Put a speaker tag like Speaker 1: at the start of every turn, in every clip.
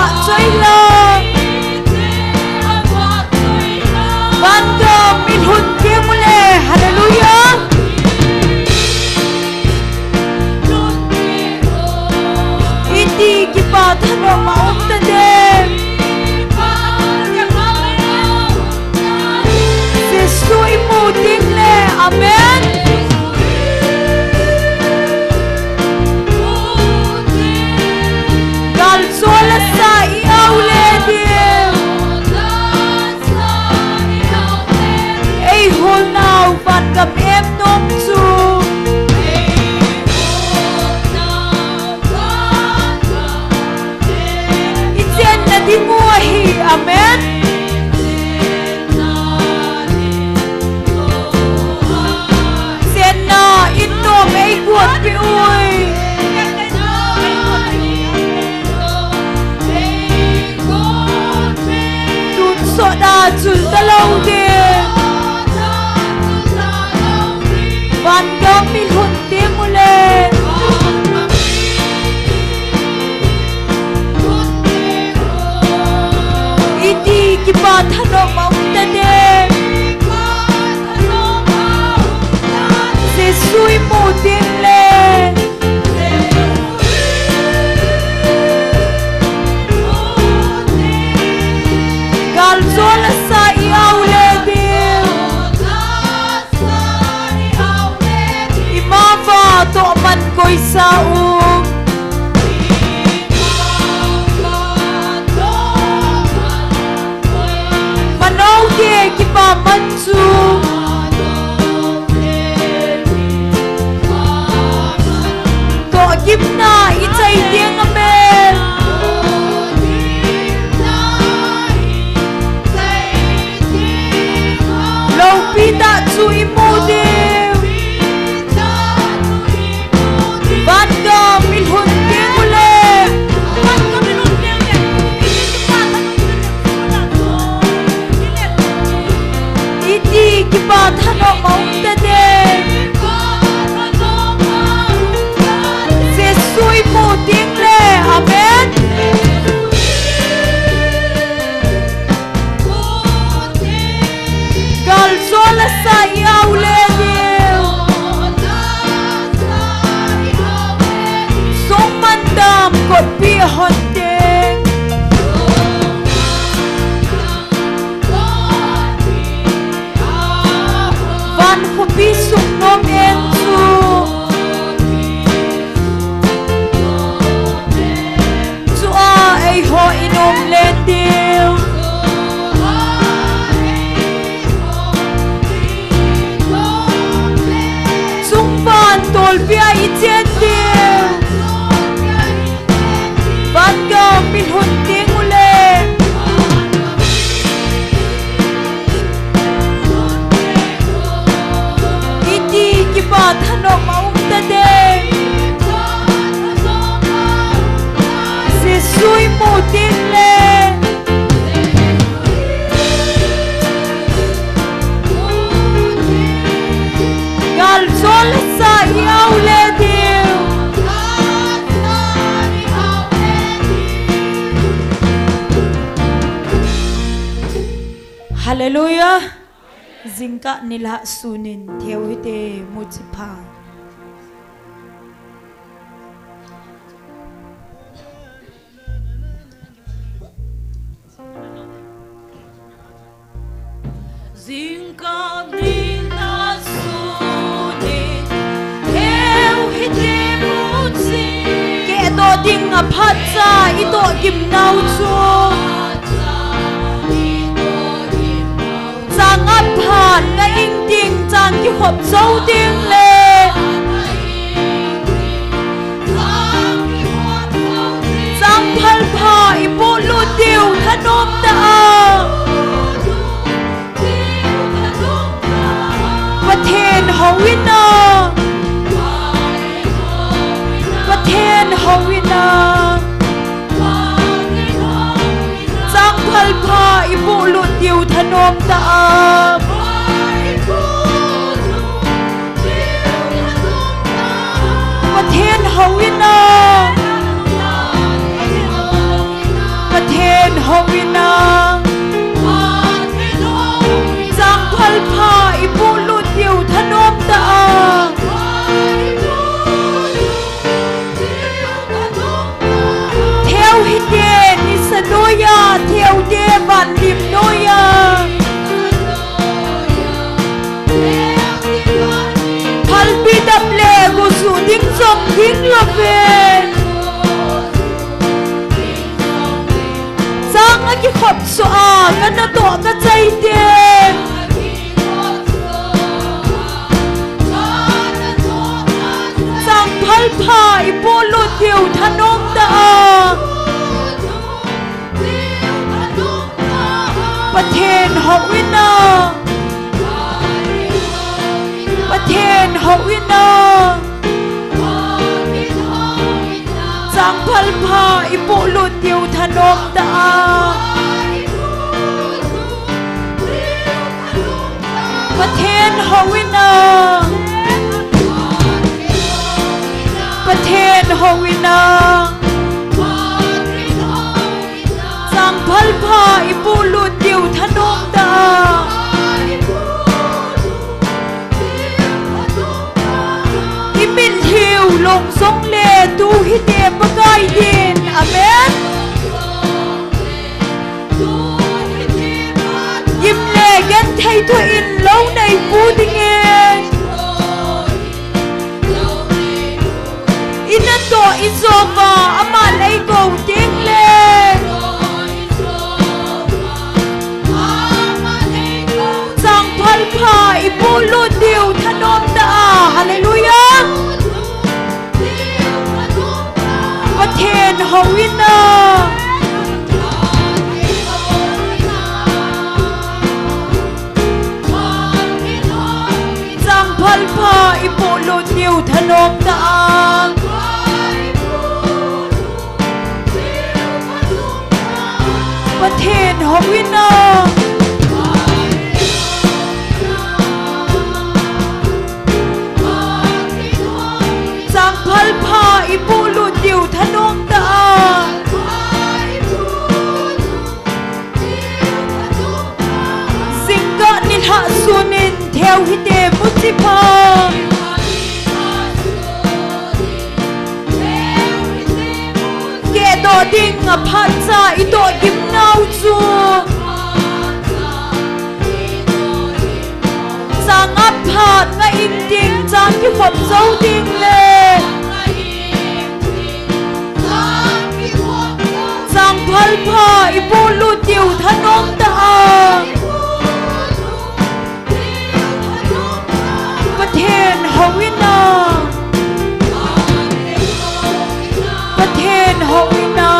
Speaker 1: qua chơi lo van go min hun tiếng mule hallelujah iti kipa thano maum ta de se sui mu ting le amen gal sola sa iaw le de ei hol now van gam em nom chu itchen na di mua hi amen sen na in nom ei kuat pi ui tun so da chul ta lâu de van gam min hun tiếng mule iti kipa thano maum ta de se sui mu tiếng le gal zola sa iaw le de imava to man koi sa manau de kipa man chu to gimna i chai tiếng amen lâu pita chu i mu de van go min hun tiếng mule iti kipa thano maum ta de se sui mu tiếng le amen gal sola sa iaw le de song mandam kot pi hon de van ho pi sung nom en chu chu a ei ho inom le tiu sung van tol pia i chen tiu van go min hun tiếng mule iti kipa thano maum ta de se sui mu tiếng le gal zola sa iaw le tiu hallelujah zingka nila sunin theo hite muchipa zingka nila sunin theo hite muchi ke do ding a phacha i do gim nau chu sang ap phan nga ing ting chang ki hop zau tiếng le sang phal pha i po lu tiu thanom ta pathen howina pathen howina sang phal pha i po lu tiu thanom ta pathen howina cái khop xoa cái nó tỏ cái dây tiền sang phal pha ipo lu tiêu thân ôm taประเทศหกวินาประเทศหกวินาจังพัลพาอิปุลุติวธนมตาประเทศหกวินาประเทศหกวินาจังพัลพาอิปุลุติวธนมตาอิมินทิวลงสงเลตูฮิเดปะกายดินอาเมนยิ้มเลยันไทยตัวอินเล่าในปูติเงอินันโตอิโซวาอามาไลโกติงเลจังพัลพาอิปูลุดิวธนมตาฮาเลลูยาประเทศฮวินาจังพัลพาอิปุลุดิวธนมตาประเทศฮวินาจังพัลพาอิปุลุดิวธนมตาสิงกะนิหะสุนินเทวฮิเดมุสิพาเกโดดิงอภันซาอิโตยิมนาวจูจังอภันงะอินดิงจังที่ขบเจ้าดิงเลจังพัลพาอิปุลุติวธนมตาประเทศฮวินาประเทศฮวินา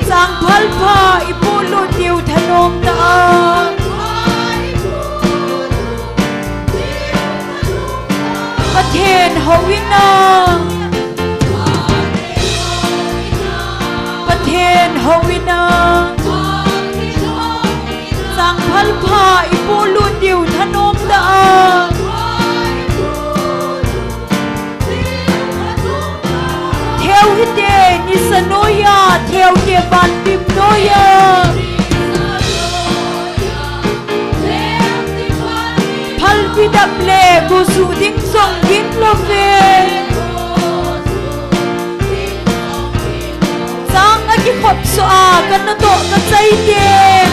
Speaker 1: จังพัลพาอิปุลุติวธนมตาประเทศฮวินาประเทศฮวินาสังพัลพาอิปุลุดิวธนมตาเทวฮิเดนิสโนยาเทวเกบันดิมโนยาพัลวิดับเลกุสุดิงซงกินโลเวจังอากิขบสอากันนะโตกันใจเย็น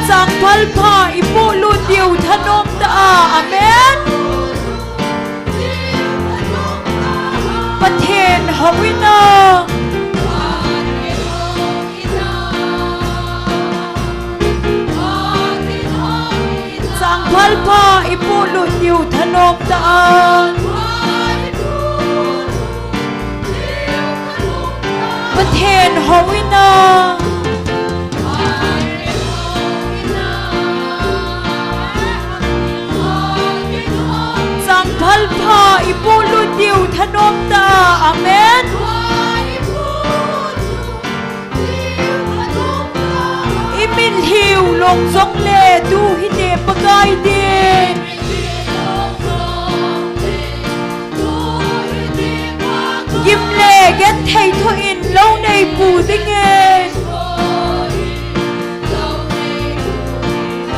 Speaker 1: จังพัลพาอิปุลุดิวธนมตาอาเมนประเทศฮวินาจังพัลพาอิปุลุดิวธนมตาประเทศฮวินาจังพัลพาอิปุลุดิวธนมตาอาเมนอิมินฮิวลงสงเลดูฮิเดปะกายเดยิ้มเลกันไทยทอินเล่าในปูติเง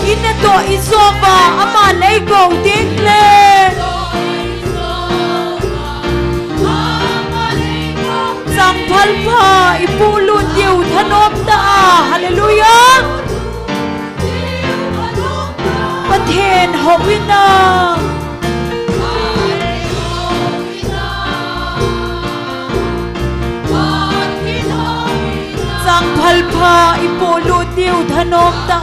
Speaker 1: อินโตอิโซวาอามาไลโกติงเลจังพัลพาอิปุลุดิวธนมตาฮาเลลูยาประเทศฮวินา ป pha ipulu tiu thanom ta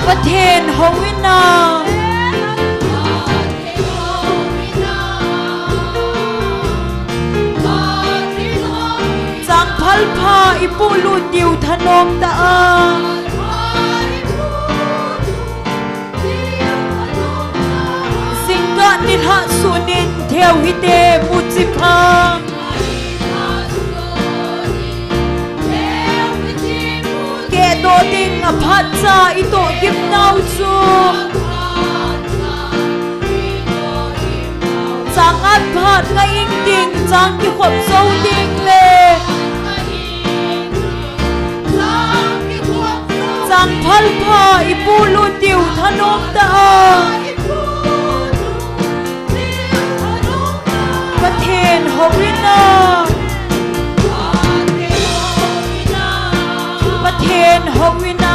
Speaker 1: Pathen howina Sang phal pha ipulu tiu thanom ta Singka nilha sunin theo hite mutsipang Ke do ding a phat cha ito gim nau chu Sang at phat nga ing ding chang ki khop sâu ding le Sang phal pha ipulu tiu thanom ta Pathen howina Pathen howina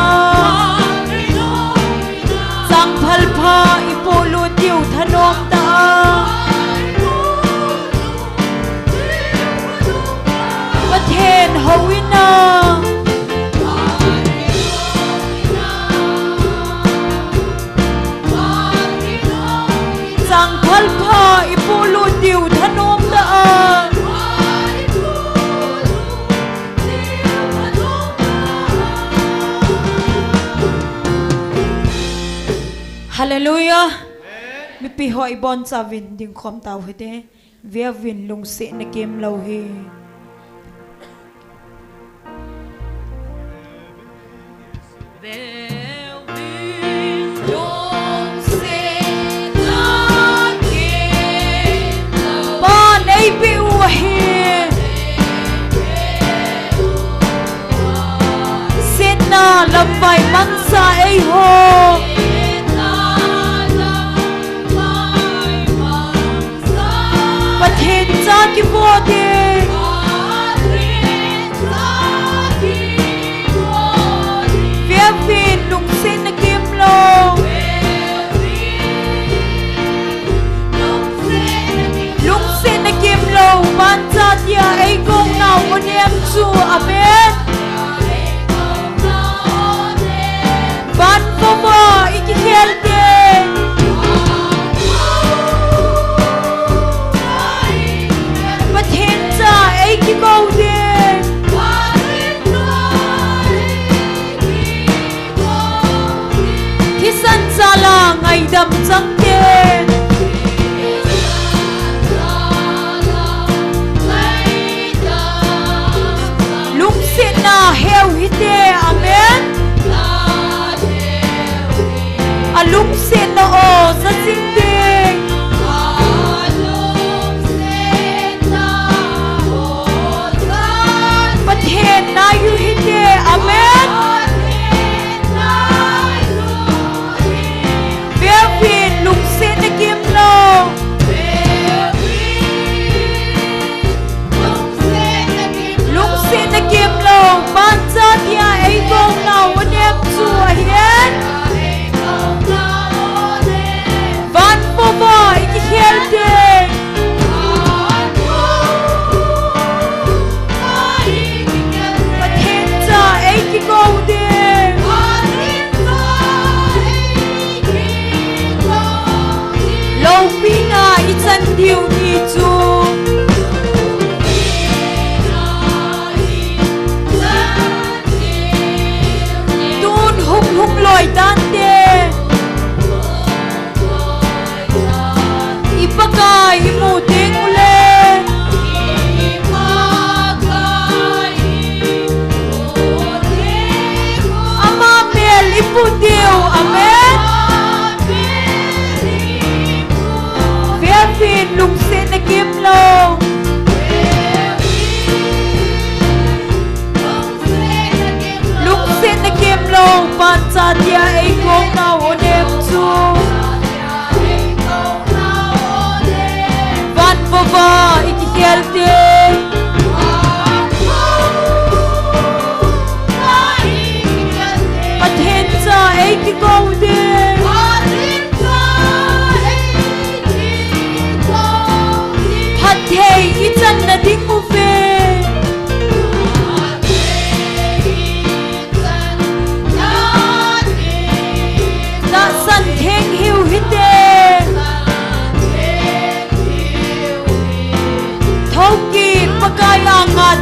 Speaker 1: Sang phal pha ipulu tiu thanom ta Pathen howina Sang phal pha ipulu tiu thanom ta Hallelujah. Mi pi hoi bon sa vin ding khom tau hete via vin lung se na kem lo he ba nei bi u he sin na lam vai man sa ei ho Pathen cha ki bo de Via vin lung sin na kim lo Lung sin na kim lo man cha tia ai gong nau o niam chu amen Van po mo iki khel de Pathen cha ai ki go de Thi san cha la ngai dam chang de Lung sin na heu hi de amen A lung sin na o sa sing ding Pathen na yu hi de amen Via vin lung sin na kim lo Lung sin na kim lo man cha tia ai gong nau o niam chu a hian Van po mo iki khel de Pathen cha ai ki go de Lo pi na i chan diu ni chu Tun hung hung loi tan de Ipakai imu ting ule Ama mel ipu diu amen Via vin lung sin na kim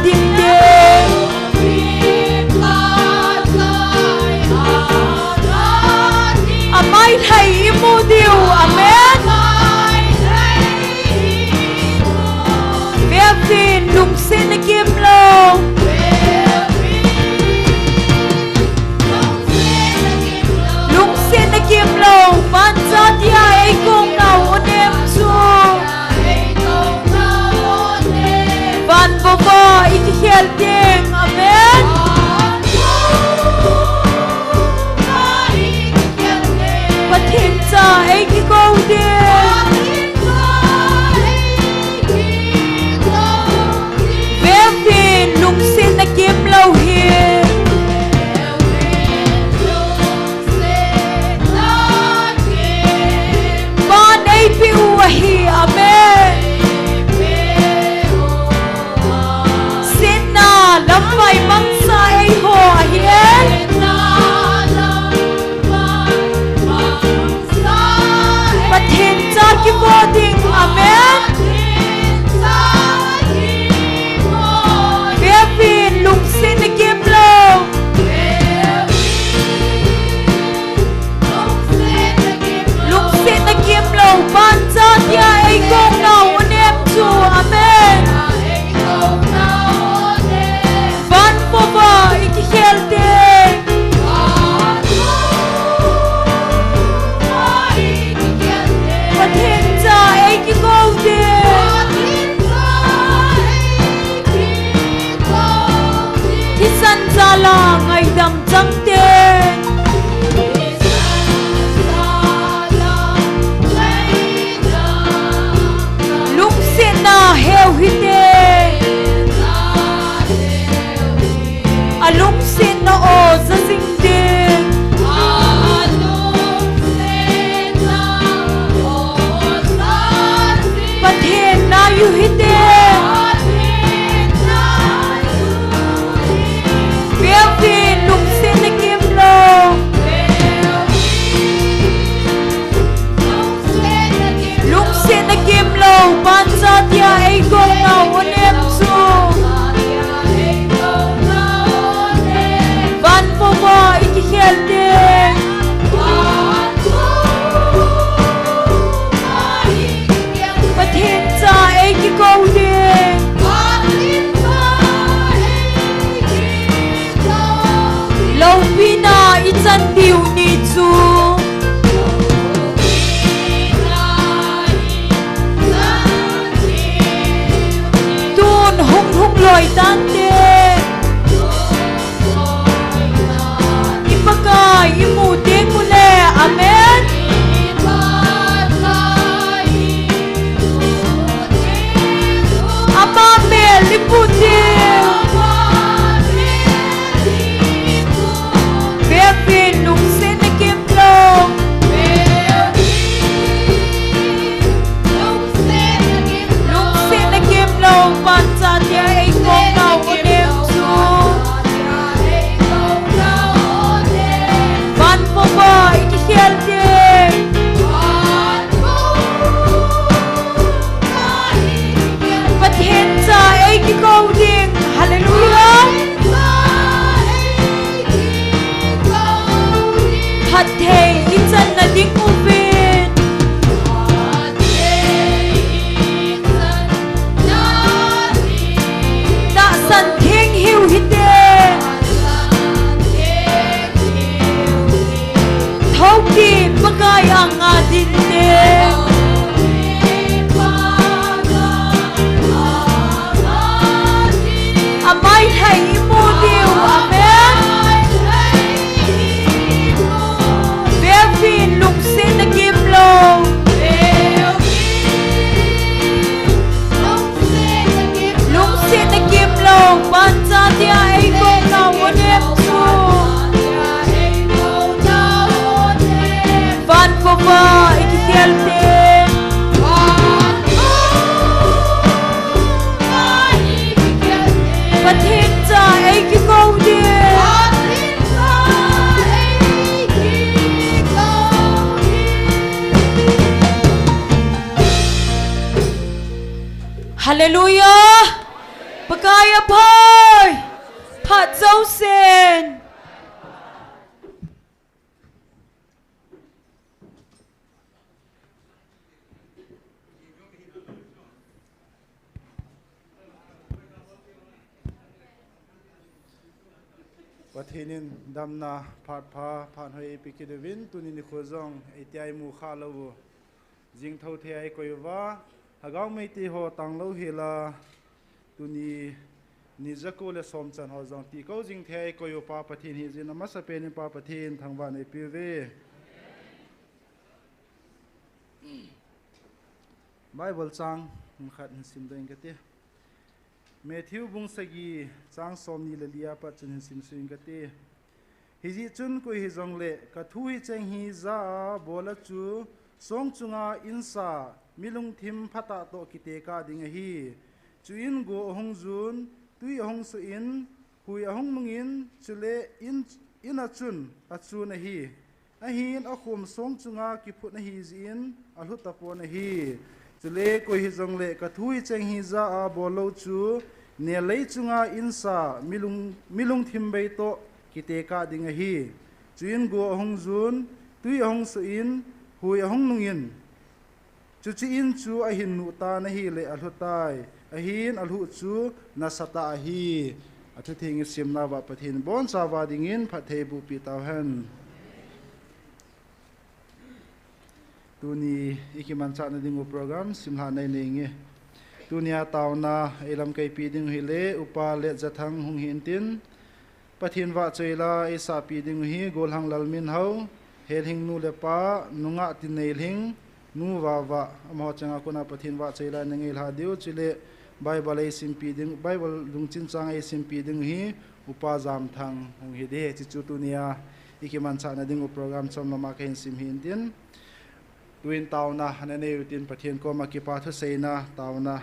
Speaker 1: din te amai thai imu diu amen ve vin lung sin kim lo lung sin kim lo van cha tia ei kong nau onem chu van vo vo ik hel ding amen pathin cha ei ki ko de ve vin lung sin kim lo hi Wahi amen Sinna lamai mangsa ei ho hiel Pathin cha ki boding amen Bevin lung sin kim lo lung sin kim lo ban cha tia ei kong nau onem chu amen van po ba ik hel te pathin cha ei ki ko de thi san cha la ngai dam chang te heo hite alung sin na o za sing ding pathin na yu hite bevin lung sin na kim lo lung sin na kim lo ban cha tia ei kong nau onem chu van po ba ik hel ding pathin cha ei ki ko ding lo pina i chan diu ni chu loi tan te ipakai imu te mule amen ama me lipute bevin lung sin kim lo lung sin kim lo pan cha tia ei kong nau onem chu van po ba ik hel te pathin cha ei ki ko ding hallelujah hat thei i chan na ding u vin da san theng hiu hite thau ki pakai anga din te amai thai mu diu amen bevin lung sin kim lo lung sin kim lo ban cha tia ei kong nau onem chu van po ba ik hel te pathin cha ei ki ko de hallelujah ประกายอภัยพระเจ้าเซน
Speaker 2: ประเทศนินดำนาผาดพาผ่านหอยปิกิดวินตุนินขวจงไอเตียมูขาลาวจิงเท่าเทียกอยว่าหากเอาไม่ตีหัวตังเลาเฮลาตุนีนิจโกเลสอมจันหัวจงตีเขาจิงเทียกอยปาประเทศฮิจินามาสเปนิปาประเทศทางบ้านไอพีเวไบเบิลจังขัดสิมเดงกติเมทิวบุงสกีจางสมนีเลลียปัจจุนสิมสุงกติฮิจิจุนกุยฮิจงเลกะทุยเจงฮิซาโบลจูสงจุงาอินซามิลุงทิมพัตตาโตกิเตกาดิงฮีจุอินโกหงจุนตุยหงสุอินหุยหงมุงอินจุเลอินอจุนอจูนฮีอหินอคุมสงจุงากิพุนฮีจินอลุตะปนฮีจุเลกุยฮิจงเลกะทุยเจงฮิซาโบลจูเนเลจุงาอินซามิลุงทิมเบโตกิเตกาดิงฮีจุอินโกหงจุนตุยหงสุอินหุยหงนุงอินจุจีอินจูอหินนุตานะฮีเลอลุตายอหินอลุจูนัสตาฮีอทุทิงสิมนาวะปะทินบอนสาวาดิงินพะเทบุปิตาหันตัวนี้อีกมันจัดในดิ่งโปรแกรมสิมหาในนี้ตัวนี้ตาวนาไอลำไกปีดิ่งฮิเลอุปาเลจะทั้งหงหินตินปะทินวะเจลาไอสาปีดิ่งฮีโกลหังลลมินเฮาเฮลิงนูเลปานุงะตินเนลิงนูวาวะอมหจังอากุนาปะทินวะเจลาในเงลฮาดิวจิเลไบเบิลไอซิมปีดิ่งไบเบิลลุงจินจังไอซิมปีดิ่งฮีอุปาจามทังหงฮิเดจิจุตัวนี้อีกมันจัดในดิ่งโปรแกรมจอมละมาเห็นซิมหินตินตุนตาวนาในเนวตินปะเทียนก็มากิปาทุเซนาตาวนา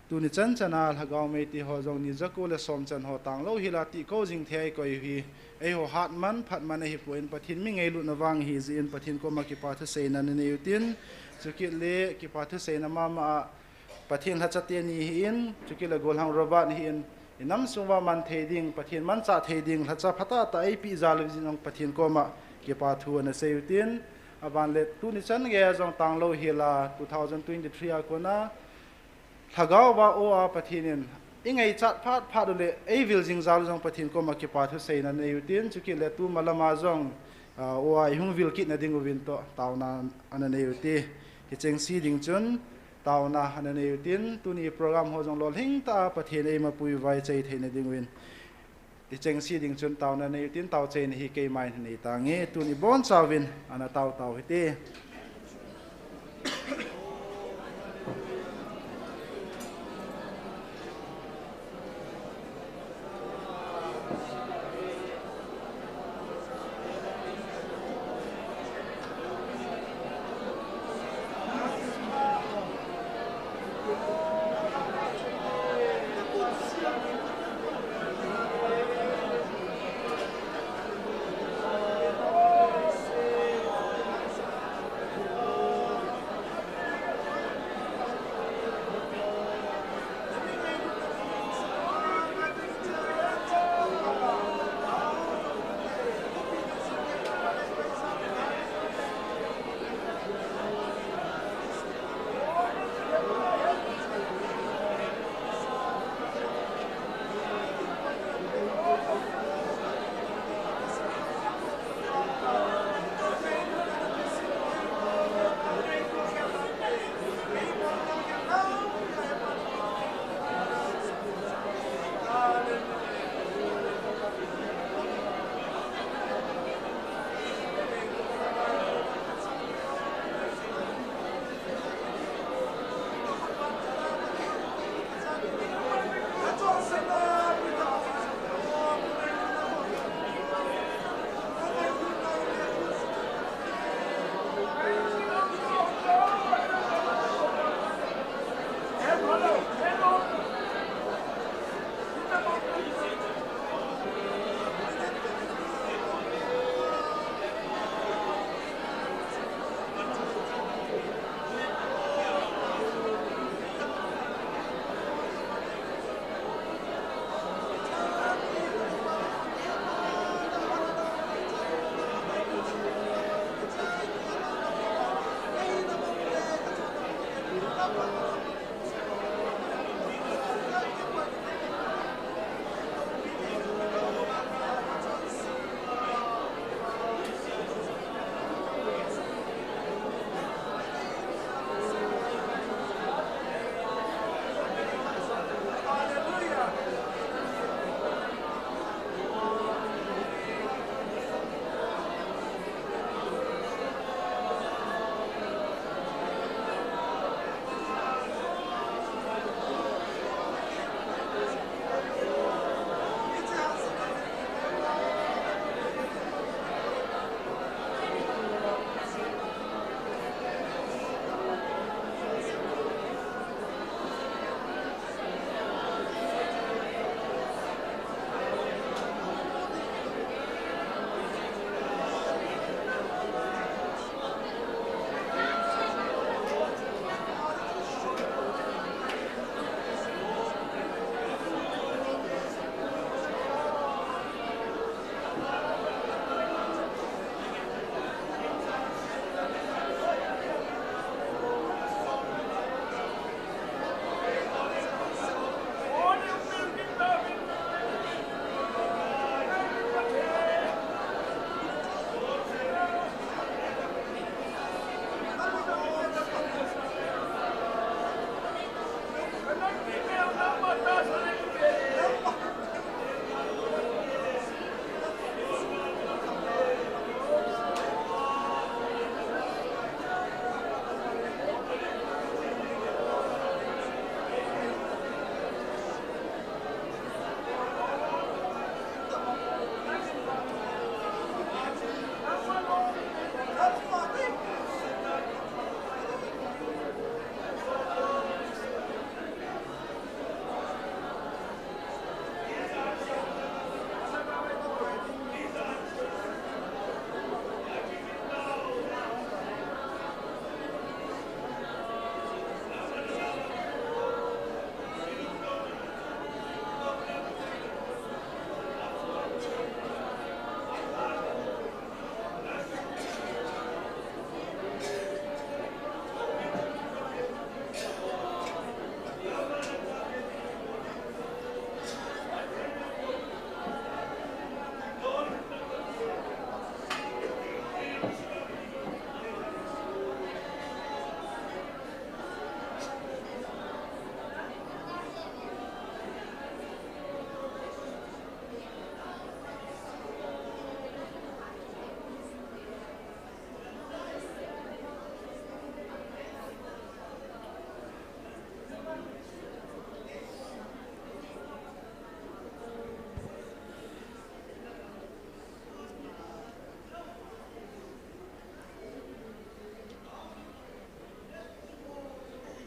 Speaker 2: ตุนิจันจันาหากเอาไม่ตีหัวจงนิจักกูเลสอมจันหัวตังโลฮิลาติก็จิงเทียก็อยู่ฮีไอหัวหัดมันพัดมันในหิปุนปะเทียนไม่ไงลุนวังฮีจีนปะเทียนก็มากิปาทุเซนาในเนวตินจุกิเลกิปาทุเซนามาปะเทียนฮัจเตียนีหินจุกิเลโกลหังรบานหินน้ำสุวามันเทดิงปะเทียนมันจ่าเทดิงฮัจพัตตาตาไอปีจาลวิจินองปะเทียนก็มากิปาทัวในเซวตินอาบานเลตุนิชันเกยจงตังโลฮิลา2023อาคนนะถ้าเกาว่าโออาปะทินินยังไงจัดพาดูเลไอวิลจิงจาลจงปะทินก็มาเก็บปาทุเซนันในยุตินจุกิเลตุมาละมาจงโออาหุ่งวิลกินนดิงวินโตตาวนาอันในยุติฮิเจงซีดิงจุนตาวนาอันในยุตินตุนีโปรแกรมหัวจงลอลิงตาปะทินไอมาปุยไว้ใจเทนดิงวินที่เจงซีดิ่งจนเต่าในยุตินเต่าเจนฮีเกย์ไม่ในต่างเงี้ยตัวนี้บอนซาวินอันนั้นเต่าฮิต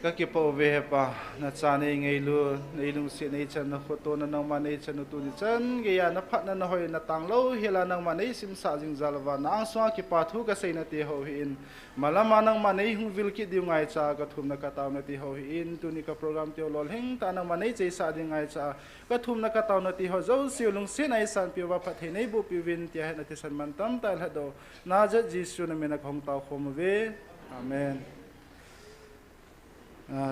Speaker 2: ka ki pa ve pa na cha nei ngei lu nei lung si nei chan na photo na nang ma nei chan tu ni chan ge ya na phat na hoi na tang lo hela nang ma nei sim sa jing zalwa na swa ki pa thu ka sei na ti ho hi in malama nang ma nei hu vil ki diu ngai cha ka thum na ka taw na ti ho hi in tu ni ka program ti lol heng ta nang ma nei chei sa ding ngai cha ka thum na ka taw na ti ho zo si lung si nai san pi wa phat nei bu pi win ti ha na ti san man tam ta la do na ja jisu na me na khong taw khom ve amen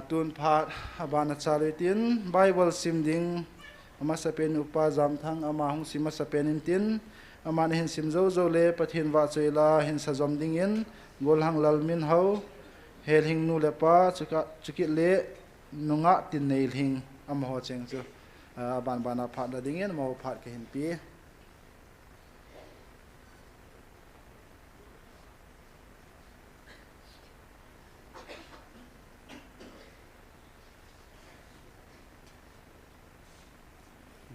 Speaker 2: tun phat abana chalitin bible simding ama sapen upa jam thang ama hung sima sapen in tin ama hin sim zo zo le pathin wa chela hin sa jom ding in gol hang lalmin ho hel hing nu le pa chukit le nunga tin nei hing ama ho cheng chu ban bana phat da ding in mo phat ke hin pi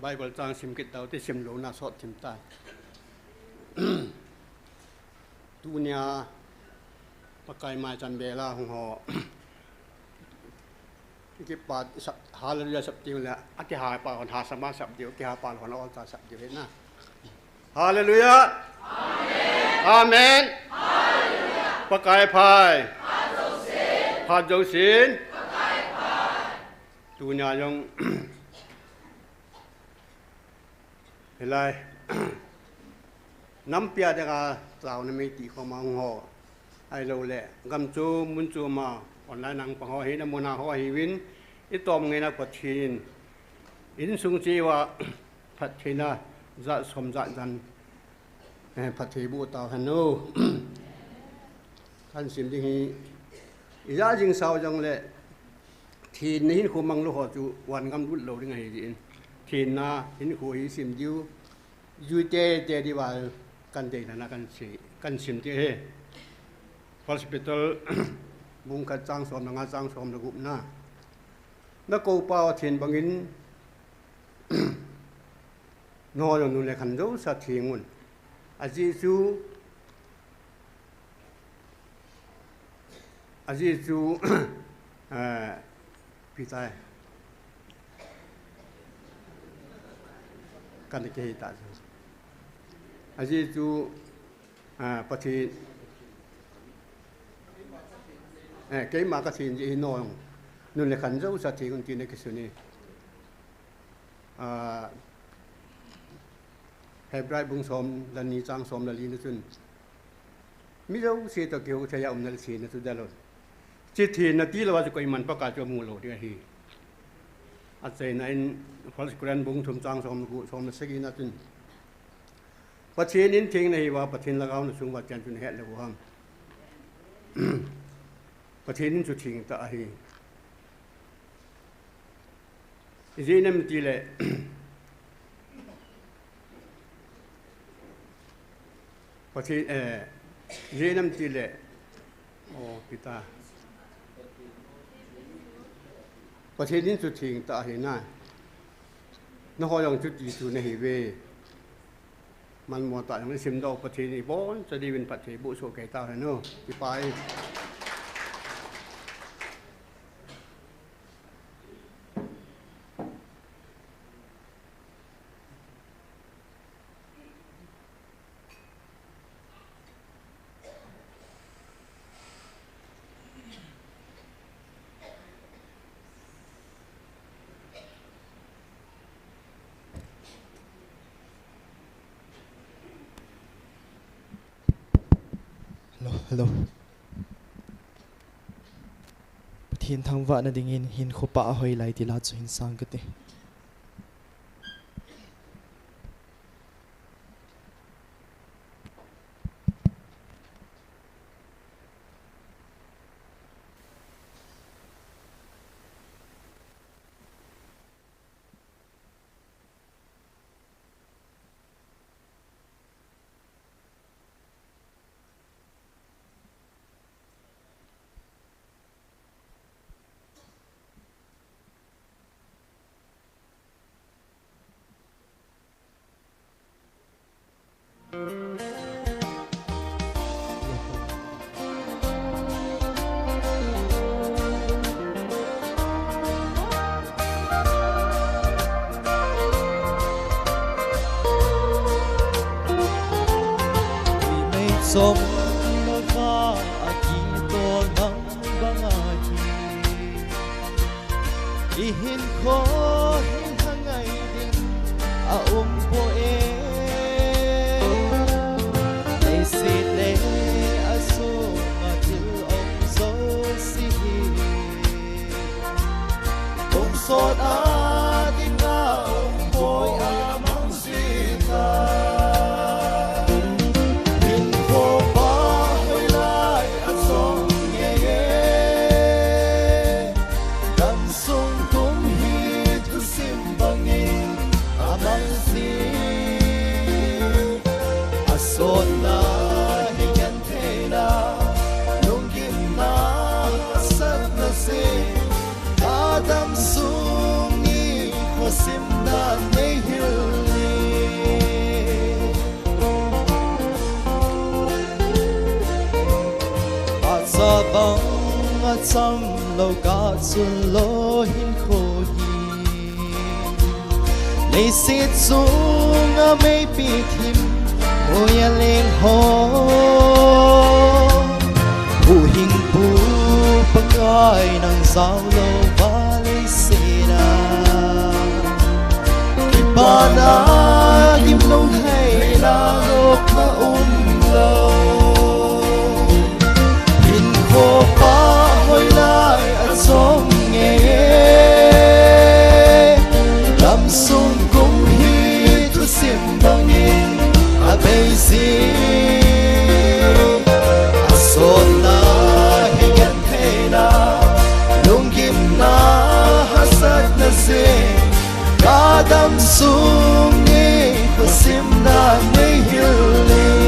Speaker 3: Bible trang sim kit tau ti sim lo na sot tim ta tu nya pakai mai chan bela hong ho ki pa hallelujah sab ti la ati ha pa on ha sama sab dio ki ha pa on all ta sab dio na hallelujah amen hallelujah pakai phai ha jo sin pakai phai tu nya yong helai nam pia de ga tao na me ti kho ma ho ai lo le gam chu mun chu ma on la nang pa ho he na mo na ho hi win I tom nge na pathin in sung chi wa pathina za som za jan pathi bu ta hanu kan sim ding hi ya jing sao jang le thi ni hin khu mang lo ho chu wan gam lut lo ding hi in thiên na hin khu hi sim diu yu te di wa kan de na kan sim te he hospital bung ka chang som na nga chang som na gup na ko pa thiên bangin no yo nu le khan do sa thingun aji chu pitai kan ke ta aji chu pathi ke ma ka thin ji no nun le khan zo sa thi kun ti ne ki su ni hebrai bung som la ni chang som la li na chun mi zo se to ke u thaya um na si na tu da lo chi thi na ti lo wa ko man pa ka cho mu lo de hi a chei na in false grand bung thum chang som gu som na segi na chun pathin in thing nei wa pathin lagaw na sung wa chan chun he le bu ham pathin in chu thing ta hi Zinam tile pathin zinam tile o kita pathin in chu thing ta hi na nó ho yong chu ti chu na hi ve man mo ta yang sim do pathin ni bon cha di win pathi bu so ke ta no ti pai
Speaker 4: Hello. Pathin thang wa na dingin hin khopa hoi lai ti la chu hin sang ka te. som lo fa a ki tol mang bangahi ihin ko hin hangay din a po nay sile aso matil om so sihi om sot ating nga om po'y amang sita hin ko pa hulay at song yeye damsong tumhid ko simbangin amang si asot na higante na lunggim na asat na si Adam sungi kosim na nehili at sabang at sam logat sulohin ko Naisit sunga may pitim Moyaling ho Buhing pu pagkay ng saulo balisina Iba na himlong hay langok na umlaw Hinko pa ho'y lay at songye Damsong kong hito simbangin Abesi Asot na higante na Lunggim na hasad na si Kadamsong ikosim na may hiling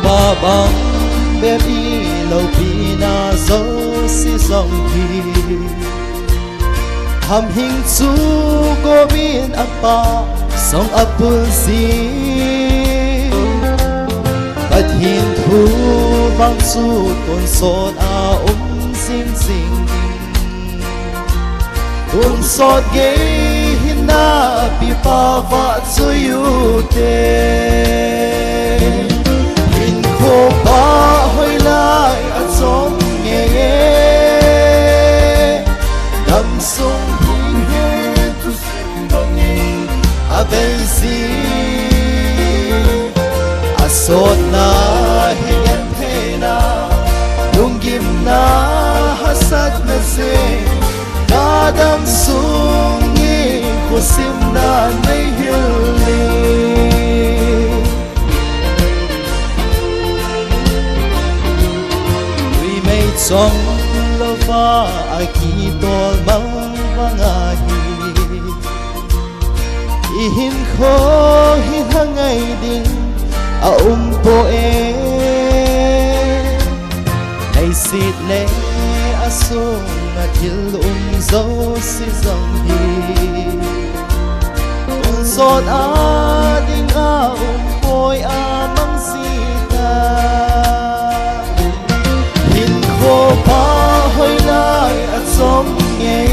Speaker 4: Babang baby lâu pina dấu si dòng hi hàm hình chú có bin apa song apun si bát hin thu vang su tôn sốt a sim sing tôn sốt ghé hin na pi pa va chu yu te Cô ba hơi lại ăn sống nghe Đâm sông hình hết tu sinh bằng nhìn A bên si A sốt na hình ăn thế na Lung kim na hasad na si Na đâm sông nghe Cô sim na nay hiling Song lo fa aki tol mang bangahi ihin ko hin hangay din a po nay sit le asong atil zo si zamhi sot ading a po'y amang sita Cô pa hơi lại at sông nghe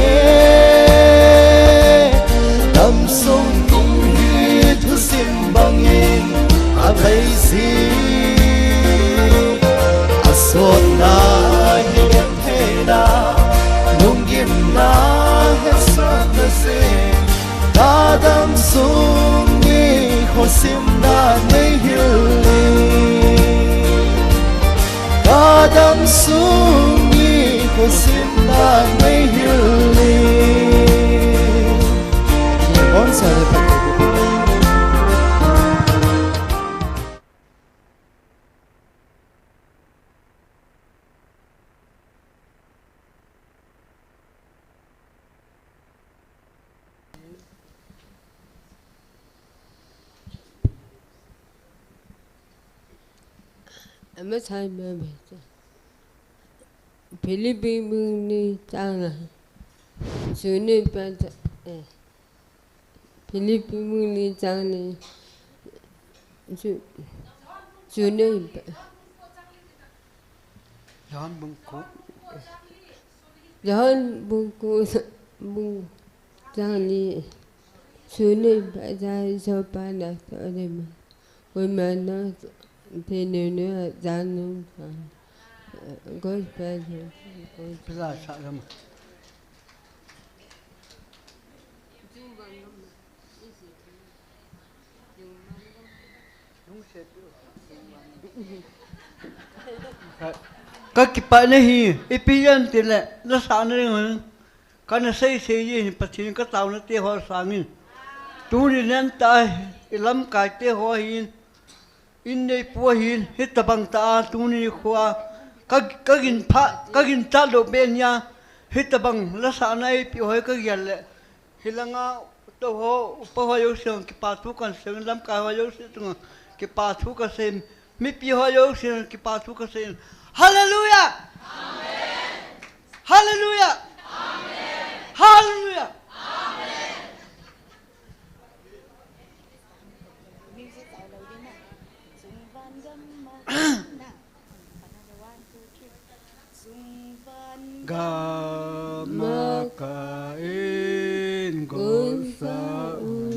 Speaker 4: Tâm sông cũng hít thu sim bằng in A bay si A sốt na hiền thế na Nung kim na hết sát na si Ta tâm sông nghe khổ sim na nay hiền Kadam sungi ko simna may hiling Bon sa
Speaker 5: Ama saymam işte. Pilipimuni tanga. Suni pata. Pilipimuni tanga. Su nên
Speaker 3: John bung ku
Speaker 5: John buku Jani Su nên phải ra cho ba là cho đây mà Ôi mà nó thì nếu nữa ra nó có phải
Speaker 3: la sa lam các kipa này hi ipian tiền lệ nó sáng này hơn cái nó xây gì bắt chín cái tàu nó tiêu hoa sáng tu đi nên tai làm cái tiêu hoa hin in đây bùa hin hết tập bằng ta tu đi khoa các gin cha đồ bên nha hết tập bằng nó sáng này biểu hơi các gì lệ hi là ngao tôi ho bao hoa yêu sương kipa tu kan sương làm cái hoa yêu sương kipa tu kan sương mi pi hoa yêu sương kipa tu kan sương Hallelujah! Amen! Hallelujah! Amen! Hallelujah! Amen! Gamakain gosaun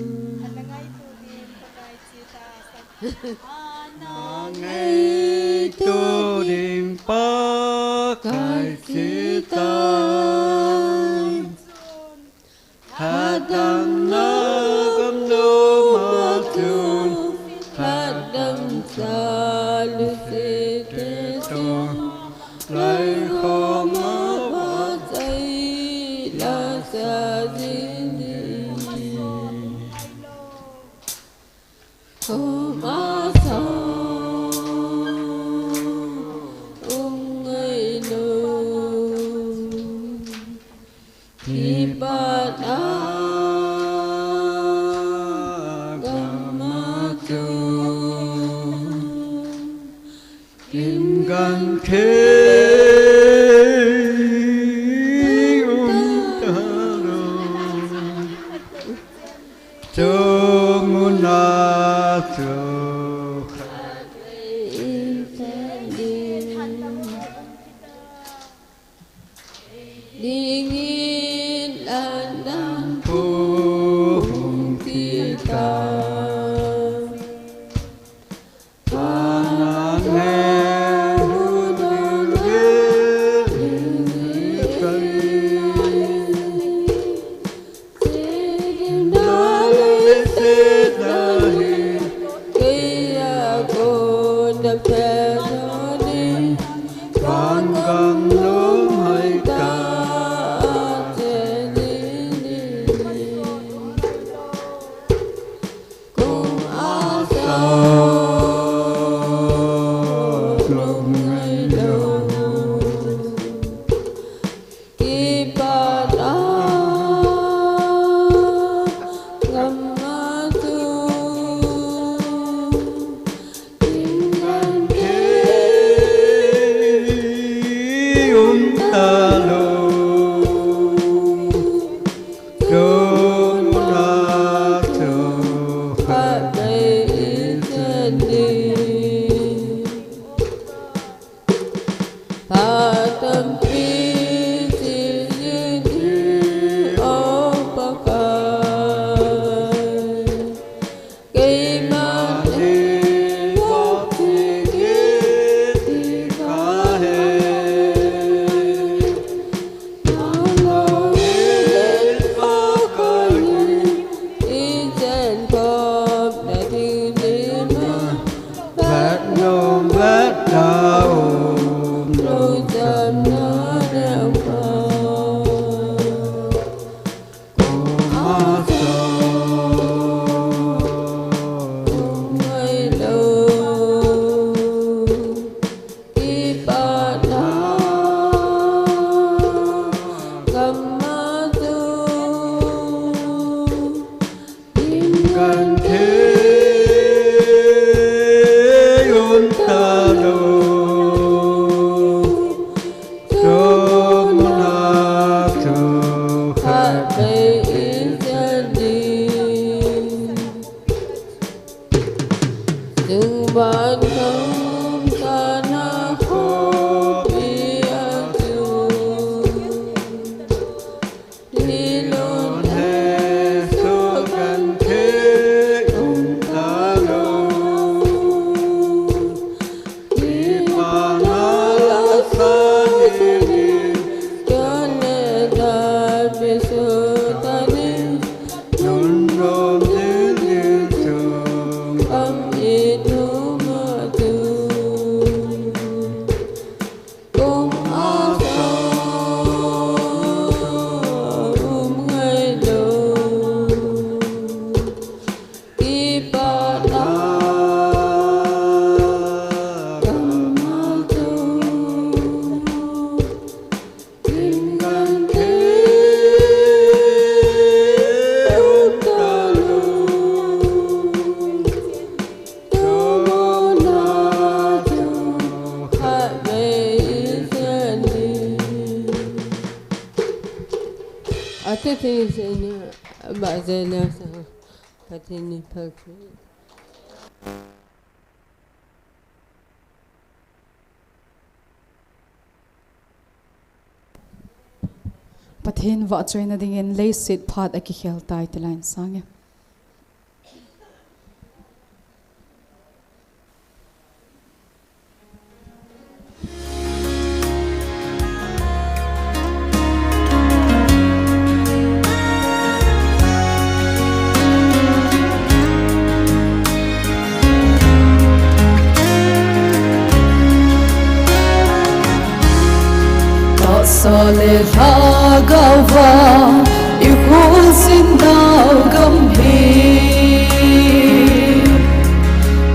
Speaker 3: Nangai tu ding pakai cita Hadang nagam no matun
Speaker 5: Hadam salu setetu
Speaker 3: Lai khoma
Speaker 5: Batai la sadini Komasa Ungai no Ibada Gamatu
Speaker 3: Kim gan thế
Speaker 5: Dingin landang pun kita thing is in about the last Patini Park.
Speaker 1: ประเทศว่าจอยนาดิ่งเงินเลยสิทธิ์พาดอกิเขลตายตลายสังเก
Speaker 6: Sole hagawa ikul sindau gamhi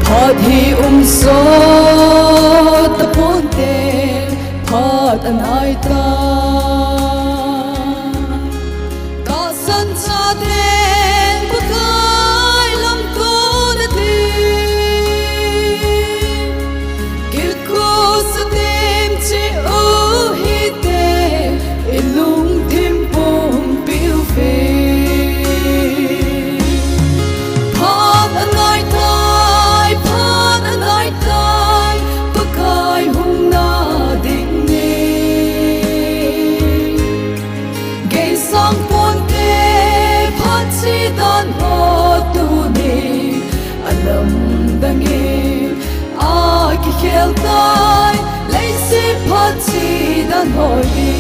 Speaker 6: Padhi so tapunte pad anaita Kasan sa den bukai lam tu nati Gilku sa dem chi lung tim pum piu phi Phan anai tai Pakai hung na ding ni Gay sang pon te Phan si dan ho tu ni Alam dangi Aki khel tai Lấy si Phan si dan ho ni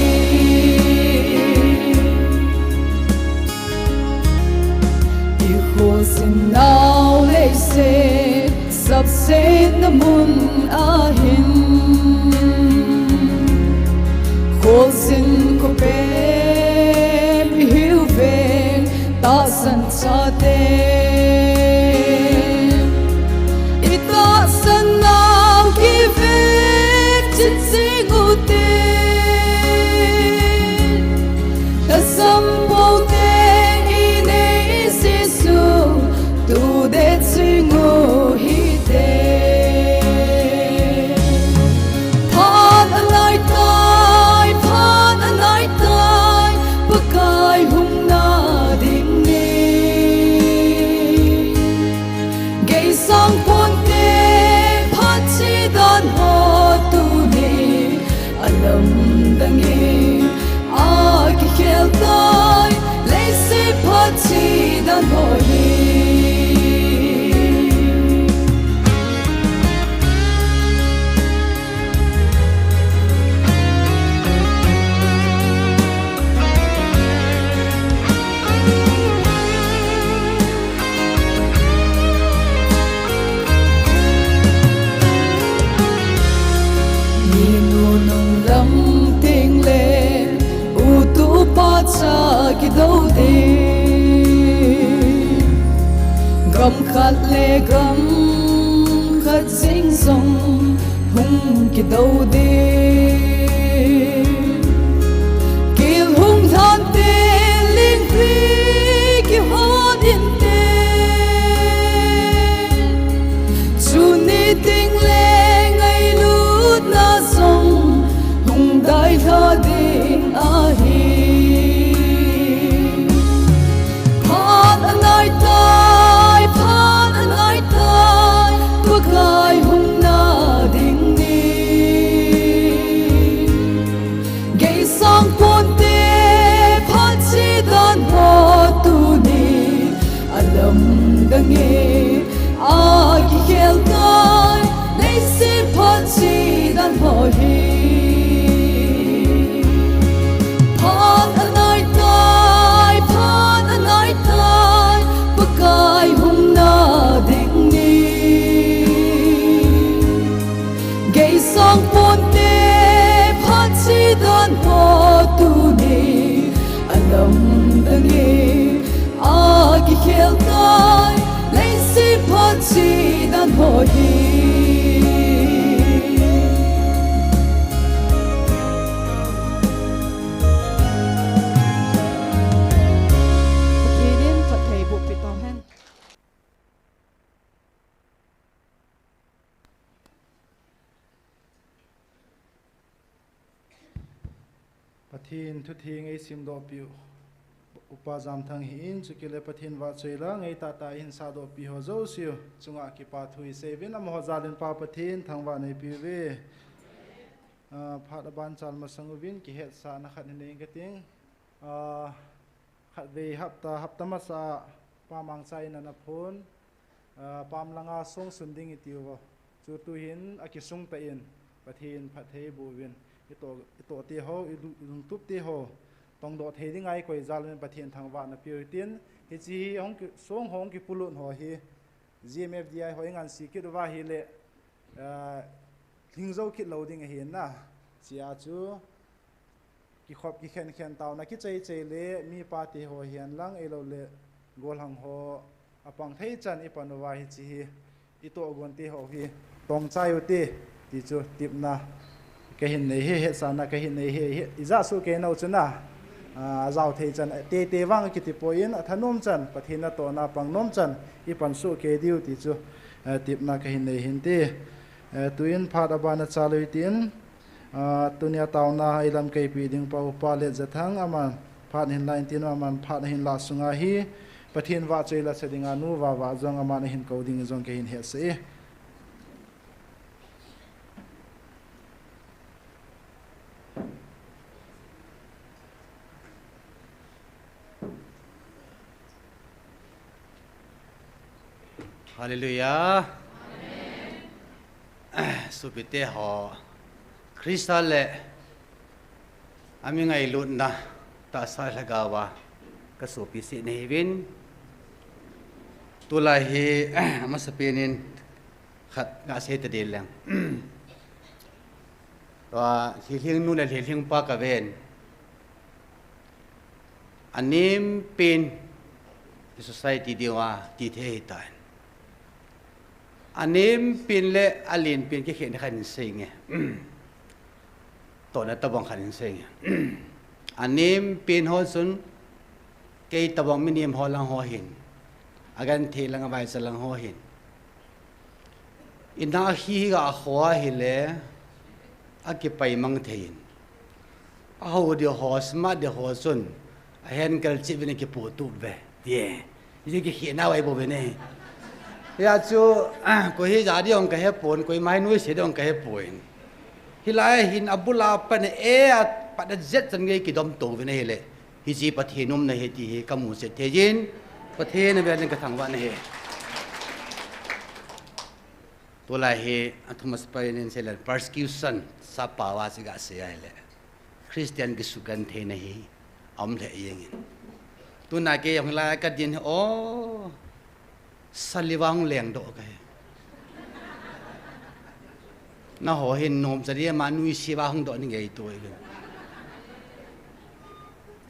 Speaker 6: Sin now they say subse namun ahin Khosin ko pe hiu ve ta san sa te Ita san now ki ve chit sing ute Ta sam po te tu de tsingo hi te Phan anai tai Pakai hung na ding ni Gay sang pon te Phan si dan ho tu ni Alam dangi Aki khel tai Lấy si Phan si dan ho hi cha ki do de gam khat le gam khat sing song hung ki do de kil hung than te ling phi ki hot in te chu ni ting le ngai lut na song hung dai tha ding a hi Pakai hung na ding ni Gay sang pon te Phan si dan ho tu ni Alam dangi Aki khel tai Lấy si Phan si dan ho hi Phan anai tai Pakai hung na ding ni Gay sang pon te Phan si dan ho tu ni Alam dangi Aki khel tai Lấy si Phan si dan ho hi
Speaker 2: Pathin thu thing ei sim do piu upa jam thang hi in chukile pathin wa cheila ngei ta ta in sa do pi ho zo siu chunga ki pa thui sevin am ho zalin pa pathin thangwa nei pi ve phat ban chal ma sanguvin ki het sa na khat nei gating khat ve hapta ma sa pa mang chai na na phone pam langa song sunding itiwa chu tu hin akisung ta in pathin phathei buwin ito ti ho ilung tup ti ho tong do thei dingai koi zalin pathin thangwa na piutin hi chi hong ki song hong ki pulun ho hi GMFDI hoi ngan si ki wa hi le thingzo ki loading hi na chia chu ki khop ki khen taw na ki chei le mi pa ti ho hian lang elo le gol hang ho apang thei chan ipanwa hi chi ito gon ti ho hi tong chayu ti chu tipna ke hin nei he sana ke hin nei he iza su ke no chuna zau thei chan te wang ki ti poin athanom chan pathina to na pang nom chan ipan su ke diu ti chu tipna ke hin nei hin ti tuin phat abana chalui tin tunia tauna ilam ke pi ding pau pa le jathang aman phat hin 19 aman phat hin la sunga hi pathin wa cheila sedinga nu wa jong aman hin coding jong ke hin he se
Speaker 7: Hallelujah. Supite ho Kristale ami ngai lut na ta sa lagawa ka supi si nevin tulahi masapinin khat nga se ta dilang wa hiling nu la hiling pa ka ven anim pin society diwa ti the tan anim pin le alin pin ke khen khan sing to na tabang khan sing anim pin ho sun ke tabang minim ho lang ho hin agan the lang vai sa lang ho hin ina hi ga khwa hi le akipai mang thein a ho de ho sma de ho sun a hen kal chi vin ke pu tu ve ye ye ke hi na wai bo ve ne ya chu ko hi ja di ong ka he pon ko mai nu se dong ka he poin hilai hin abula pan e at pada zet chan ngai ki dom to ve ne le hi ji pathinum na he ti he kamu se te jin pathen be ne ka thangwa ne he to la he athumas painen se le persecution sa pawa se ga se ai le Christian ki sugan the ne hi am le yeng tu na ke yang la ka din o saliwang leng do ka na ho hin nom chari ma nui siwa hong do ni ngai to ge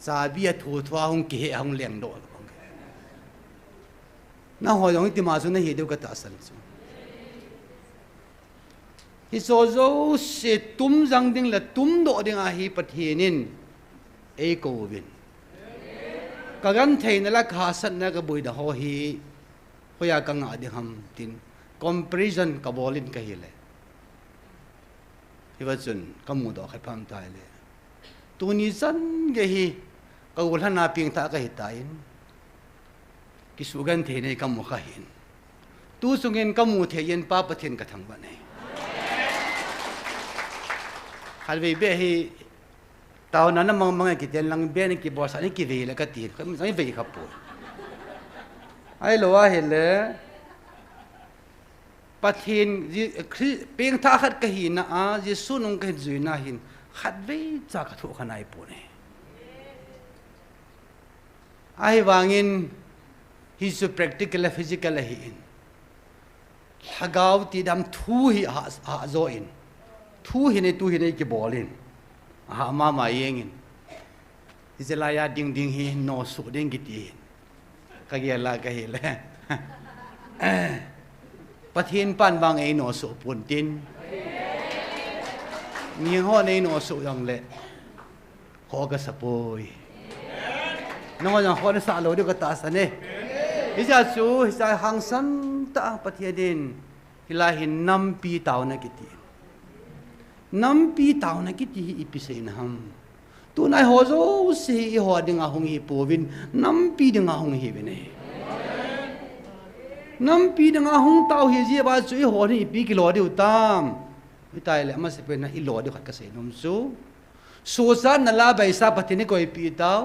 Speaker 7: cha bia thu thwa hong ki hong leng do na ho yong ti ma su na hi do ka ta san su hi so zo se tum jang ding la tum do ding a hi pathinin e ko win ka gan thein la kha san na ka bui da ho hi hoya ka nga di ham tin comparison ka bolin ka hile hi wachun kamu do khai pham tai le tu ni san ge hi ka ulhana ping ta ka hitain ki sugan the ne kamu kha hin tu sungin kamu the yen pa pathin ka thang ba nei halwei be hi taw na mang ki ten lang be ni ki boss ani ki ve la ka ti ka mai ve kha pu ai lo a hele pathin ping tha khat ka hi na a jesu nong ka zui na hin khat ve cha ka thu khanai pu ne ai wangin hi su practical physical hi in hagaw ti dam thu hi ha zo in thu hi ne tu hi ne ki bolin ha ma ma yengin iselaya ding ding hi no su ding ki ti kagela ka hi le pathin pan bang ei no su pun tin ni ho nei no su yang le ho ka sapoi no yang ho sa lo de ka ta sa ne isa su isa hang san ta pathiadin hilahin nam pi taw na kiti nam pi taw na kiti ipisein ham tu nai ho zo si ho ding a hong hi po vin nam pi ding a hong hi vin ne nam pi ding a hong tau hi ji ba chui ho ni pi ki lo di utam mi tai le ma se pe na i lo di khat ka se nom su so san na la bai sa patini ko i pi tau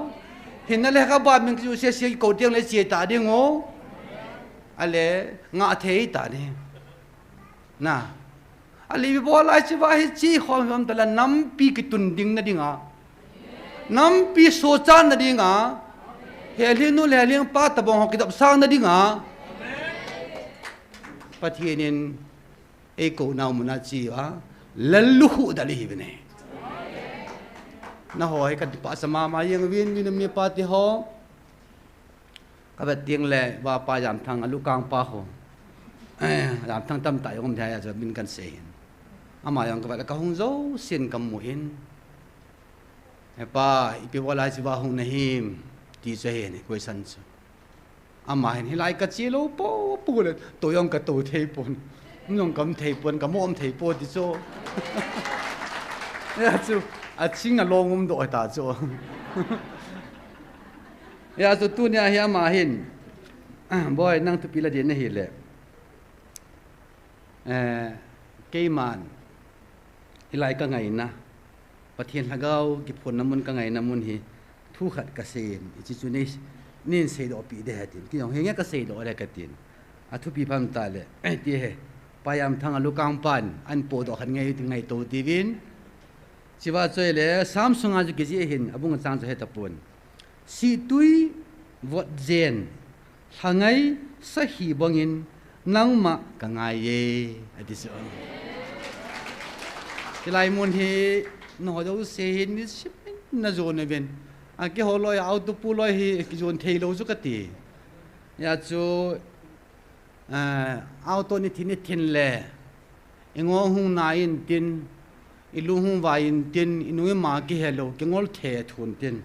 Speaker 7: hin na le ka ba min ju se se ko tiang le che ta ding o ale nga the ta ni na ali bi bo la chi ba hi chi khom khom ta la nam pi ki tun ding na dinga nam pi so chan na dinga he li nu le ling pa ta bong ho ki dap sang na dinga patienin e ko na mu na chi wa lalu hu da li bi ne na ho ka pa sama ma yang win ni mi pa ti ho ka ba tiang le wa pa yam thang alu kang pa ho yam thang tam tai om thai ja bin kan se ama yang ka ba ka hong zo sin kam mu in e pa i pe wala ji wa hong na him ti se he ne koi san chu ama hin hilai ka chi lo po pu le to yong ka to thei pon nhung cầm thầy buồn cầm ôm thầy buồn thì cho, ya chú chính là long đội ta cho, ya chú tu nhà hiam mà hin, boy năng tu pila đến này lệ, cây màn, lại cả ngày na,ประเทศลาวกิพนน้ำมันcả ngàyน้ำมันhi, thu khát cả sen, chỉ chú này nên xây đồ bị để tiền, cái dòng hiện cái xây đồ là cái tiền, thu bị phàm ta lệ, đi hè. Payam thang alu kang pan an po do khan ngai to tivin chiwa choi le samsung aju ki ji hin abung chang cho heta pun si tui vot zen hangai sa hi bangin nangma ka ngai ye adis on tilai mun hi no do se hin ni sip na zo ne ben a ke holoi auto pu loi hi ki zon thei lo zu ka ti ya chu auto ni thin le ingo hung na in tin ilu hung wa in tin inu ma ki hello ke ngol the thun tin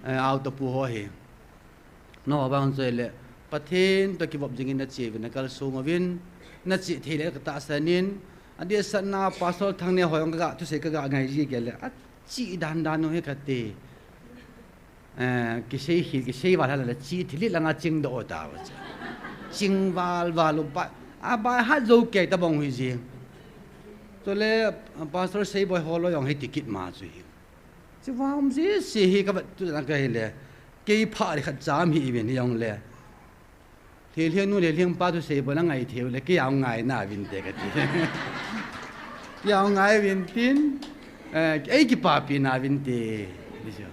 Speaker 7: auto pu ho he no bang zoi le pathin to ki bob jingin na che na kal so ngawin na chi the le ka ta sanin adi sanna pasol thang ne hoyong ga tu se ka ga ngai ji ke le a chi dan no he ka te ki sei hi ki sei wa la chi thili la nga ching do ta wa ching val valu ba ba ha zo ke ta bong hui ji to le pastor sei boy holo yong he ticket ma chu hi chi wam ji si hi ka tu na ka hi le ke pha ri khat jam hi ben yong le the le nu le leng pa tu sei bo na ngai theu le ke yaw ngai na win te ka ti yaw ngai win tin ai ki pa pi na win te ni jo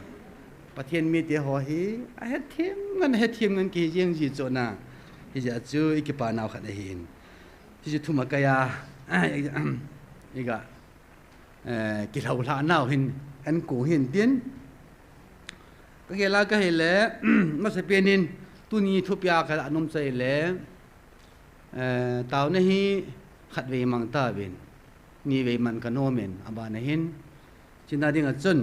Speaker 7: pathian mi te ho hi a he thim ngan ki jeng ji cho na hi ja chu ikipa naw khat hin hi chu thuma kaya iga ki lau la naw hin an ku hin tin ka gela ka hele ma se penin tu ni thupya ka anum chai le taw na hi khat ve mang ta bin ni ve man ka no men aba na hin china ding a chun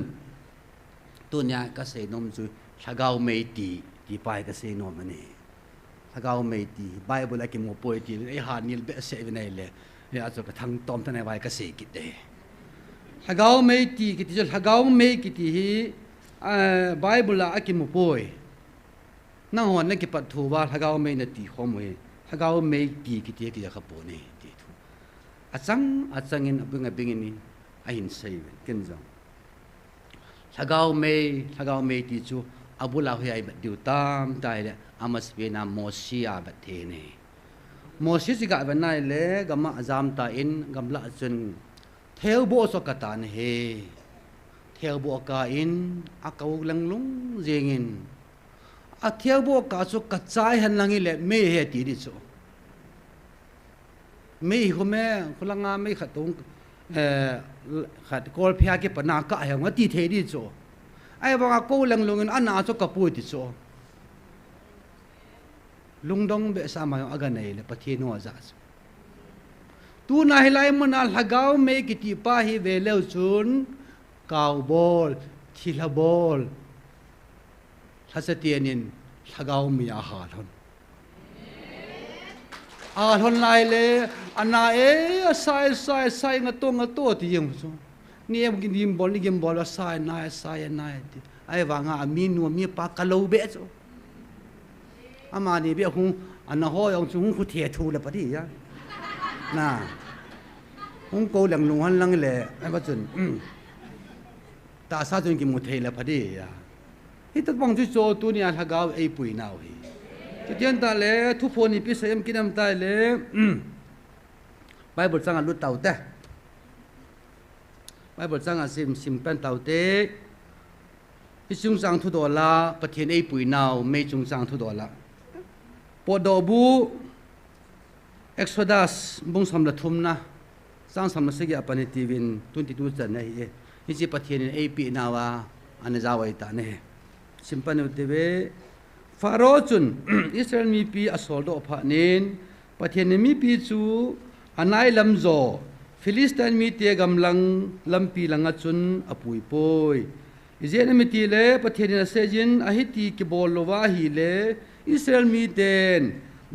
Speaker 7: tu nya ka se nom chu thagau mei ti pai ka se nom ani thagau mei ti bible ki mo poi ti e ha nil be se ve nei le ya chu ka thang tom ta nei vai ka se ki de thagau mei ti ki ti thagau mei ki ti hi bible la ki mo poi nang hon na ki pat thu wa thagau mei na ti khom we thagau mei ti ki ti ki ya ka po ni ti thu achangin abunga bingini a hin sei ken jong thagau mei ti chu abula hui ai diu tam tai le amas be na mosia ba the ne mosia si ga ba nai le gama azam ta in gamla chun theo bo so ka tan he theo bo ka in akau langlung jengin a theo bo ka chu ka chai han langi le me he ti di chu me ho me khulanga me khatung khat kol phya ke pana ka ha ngati the di chu ai ba ko langlung an na chu ka pu ti chu lungdong be sama yo aga nei le pathi no za tu na hilai mun al hagau me ki ti pa hi ve leu chun kaw bol thila bol hasatianin hagau mi a ha thon lai le ana e sai nga to ti yeng chu นี่มึงกิมบอลว่าsai nai ai và ngà mi nu mi pa kalau be so ama ni be hu an ho yong chung khu thie thu la pa di ya na hung ko lang lu han lang le ai ba chun ta sa chun ki mu thei la pa di ya hi tat bang chu so tu ni a thagaw ei pui naw hi ti tian ta le thu pho ni pi sem kinam tai le Bible sang a lu tau te Bible sang a sim pen tau te hi chung sang thu do la pathian ei pui naw me chung sang thu do la po do bu Exodus bung sam la thum na sang sam na se gi apani tivin 22 chan nei hi chi pathian ei pi nawa an zawai ta ne simpan te ve Pharaoh chun Israel mi pi asol do pha nin pathian mi pi chu anai lam zo Philistine mi te gamlang lampi langa chun apui poi Izen mi ti le pathian na sejin ahiti ki bol lowa hi le Israel mi ten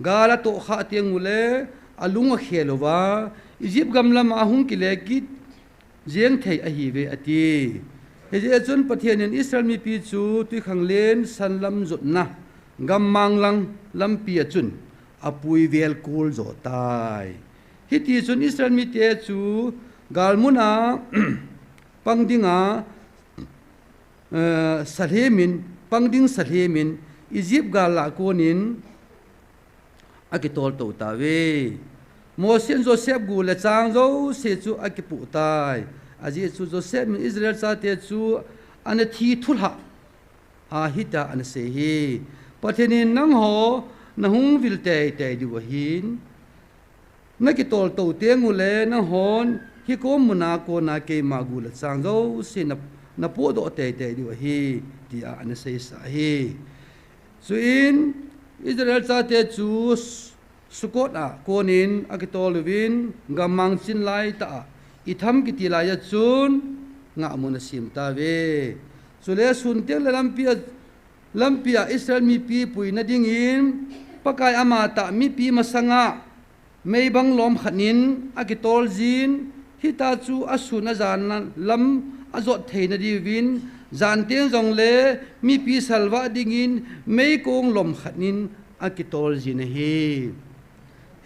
Speaker 7: gala to kha tiang ule alunga khelowa Egypt gamlam ahung ki le kit jeng thei a hi ve ati heje chun pathian in Israel mi pi chu tu khanglen sanlam zot na gammang lang lampi chun apui vel kul zo tai hiti chun Israel mi te chu galmuna pangdinga pangding salhemin Egypt gala konin akitol to tawe Moses Joseph gu le chang zo se chu akipu tai aji chu Joseph min Israel cha te chu an thi thulha a hita an se hi pathenin nang ho na hung vil te di wa hin na ki tol to te ngu le na hon hi ko muna ko na ke ma gu le chang zo se na po do te di wa hi ti a an se sa hi so in Israel cha te chu Sukot a konin akitolwin gamang chin lai ta itham kitilaya chun nga mun sim ta ve sule sun te lampia Israel mi pi pui na dingin pakai ama ta mi pi masanga mei bang lom khanin akitol jin hita chu asuna zan lam azot theina diwin zan teng jong le mi pi salwa dingin mei kong lom khanin akitol jin hi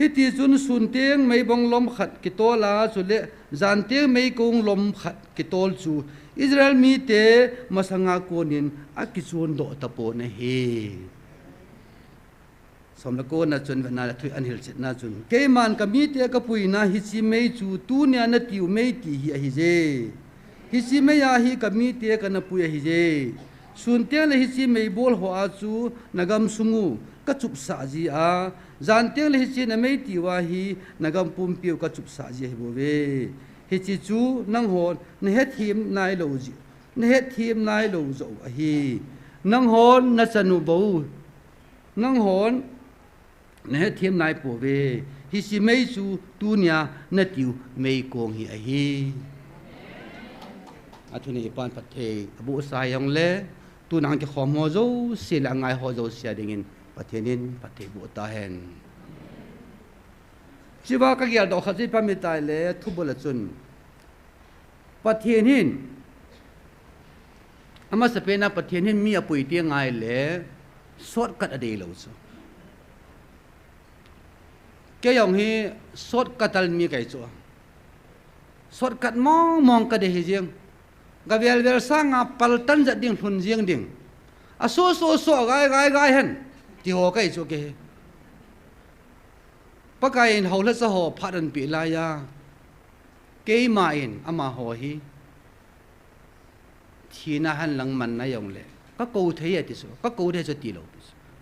Speaker 7: hiti chun sun teng mei bong lom khat ki tola chule zan teng mei kong lom khat ki tol chu Israel mi te masanga konin akichun do tapo na he somna ko na chun na thui an hil chet na chun ke man ka mi te ka pui na hi chi mei chu tu nya na tiu mei ti hi je hi chi mei ya hi ka mi te ka na pui hi je sun te le hi chi mei bol ho a chu nagam sungu ka chup sa ji a zan teng le hi chi na mei ti wa hi nagam pum piu ka chup sa ji bo ve hi chi chu nang hon na he thim nai lo ji na he thim nai lo zo a hi nang hon na chanu bo nang hon na he thim nai po ve hi si mei chu tu nya na tiu mei kong hi a hi athuni pan pathe abu sa yong le tu nang ki khom ho zo se la ngai ho zo sia dingin pathenin pathe bu ta hen chiwa ka gyal do khaji pamitai le thubol chun pathenin ama sapena pathenin mi apui ti ngai le short cut ade lo chu ke yong hi short katal mi kai chu short cut mong ka de hi jeng gavel sanga paltan ja ding thun jeng ding aso so gai hen ti ho kai chu ke pakai in hola sa ho pharan pi la ya ke ma in ama ho hi thina han lang man na yong le ka ko the ya ti so ka ko the cho ti lo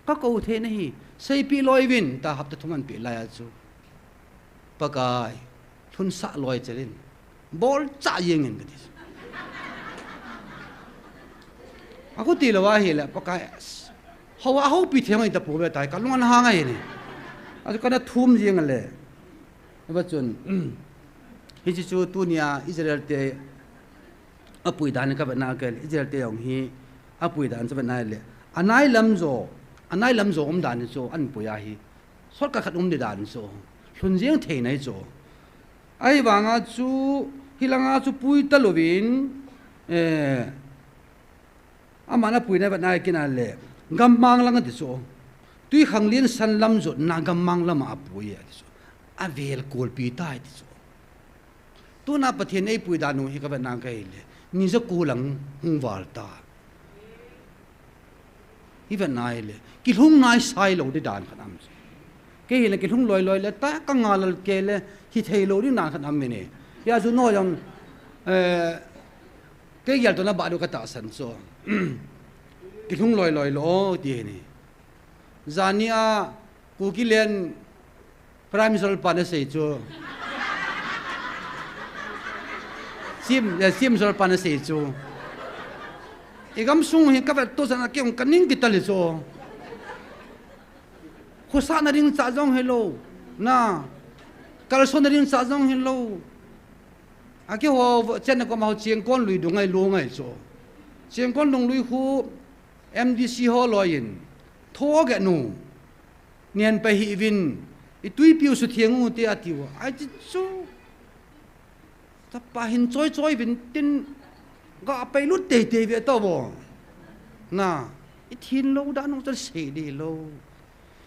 Speaker 7: ka ko the na hi sei pi loi win ta hap ta thuman pi la ya chu pakai thun sa loi chelin bol cha yeng en ti aku ti lo wa hi la pakai hawa ho pi theng ai ta pu be tai ka lungan ha ngai ni adu kana thum jeng le ba chun hi chi chu tu nia Israel te apui dan ka ba na ka Israel te yong hi apui dan cha ba na le anai lam zo dan so an pu ya hi sor ka khat de dan so thun jeng thei nai zo ai wa nga chu
Speaker 8: hilanga chu pui talovin amana pui na banai kinale gammang lang ti so tui khanglin sanlam zo na gammang lama apui ati so avel kol pi tai ti so tu na pathian ei pui danu hi ka ba kai le ni zo kulang hungwal ta hi ba nai le ki hung nai sai lo de dan khanam ke hi le ki hung loi le ta ka ngal ke le hi thei lo ri na khanam me ne ya zu no yang cái giờ tôi nói bạn được cái tạ sản so cái không lòi lo đi này zania cô kia lên prime minister pan sẽ cho sim rồi pan sẽ cho cái gam sung hiện các bạn tôi rằng cái ông cái nín cái tal cho khu sa na ring sa jong hello na kalson na ring sa jong hello cái hồ trên có màu chiên con lùi đúng ngay luôn ngay chỗ chiên con đồng lùi khu MDC ho loyin thô cái nụ niên bay hi vin ít tuy biểu sự thiêng ngu tia tiêu ai chứ chú ta pa hin choi vin tin gõ bay lút tê về tao bỏ na ít hin lâu đã nó cho xì đi lâu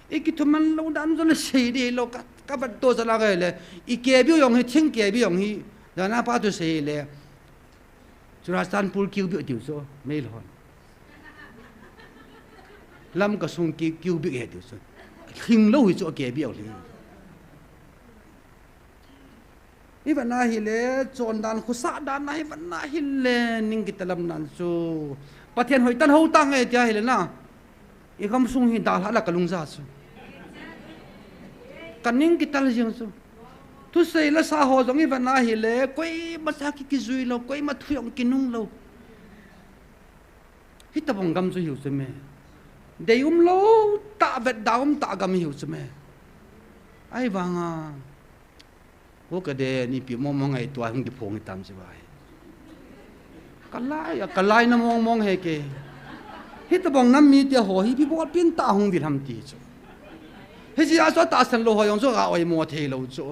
Speaker 8: ít cái thằng man lâu đã nó cho xì đi lâu các bạn tôi sẽ là cái này ít kia biểu用hay thiên kia biểu用hay giờ na pa tôi say le Rajasthan pul kiu bi tiu so mail hon lam ka sung kiu bi he tiu so khing lo hi so ke bi au le iban na hi le chon dan khu sa dan na iban na hi le ning ki talam nan so pathian hoi tan ho tang e tia hi le na i kam sung hi dal hala kalung za so kaning ki tal jing so tu sei la sa ho zong i vana hi le koi ma sa ki zui lo koi ma thuyong ki nung lo hi ta bong gam zu hiu se me de lo ta vet daum ta gam hiu se me ai wanga ko ka de ni pi mo ngai tua hung di phong tam se bai kalai na mong he ke hi ta bong nam mi te ho hi pi bo pin ta hung vil ham ti chu he ji a so ta san lo ho yong so ga oi mo the lo chu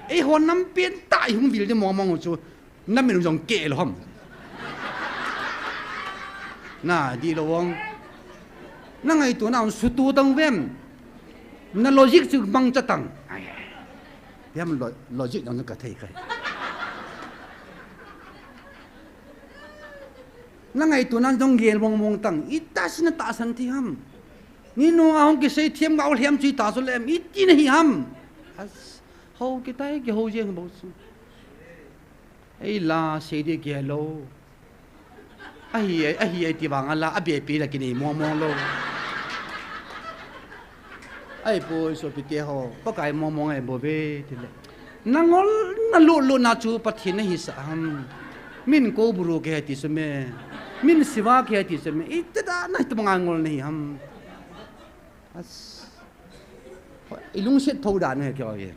Speaker 8: ไอ้หัวน้ำเปลี่ยนตายหงวิลจะมองจูน้ำเป็นอย่างเกลหอมน่าดีละวงนั่งไอ้ตัวน่าสุดตัวตั้งเว้มนั่นโลจิกจึงบังจะตั้งเดี๋ยวมันโลจิกเราจะกระเทยใครนั่งไอ้ตัวนั้นต้องเรียนมองตั้งอีตาสินตาสันที่ห้ำนี่น้องเอาเกษตรเทียมเอาเทียมจีตาสุดเลยอีจีนห้ำhầu cái tay cái hầu riêng bao nhiêu, ấy là xây đi kia lâu, ấy thì bằng là abi là cái này mong lâu, ấy bôi số bị tiêu hồ, có cái mong ấy bôi về thì lại, nàng ngol nàng lụt na chú bắt thiên này sao ham, min cô buru cái thì sao mẹ, min siva cái thì sao mẹ, ít đó này tụi bằng ngol này ham, ilung set thâu đàn này kiểu gì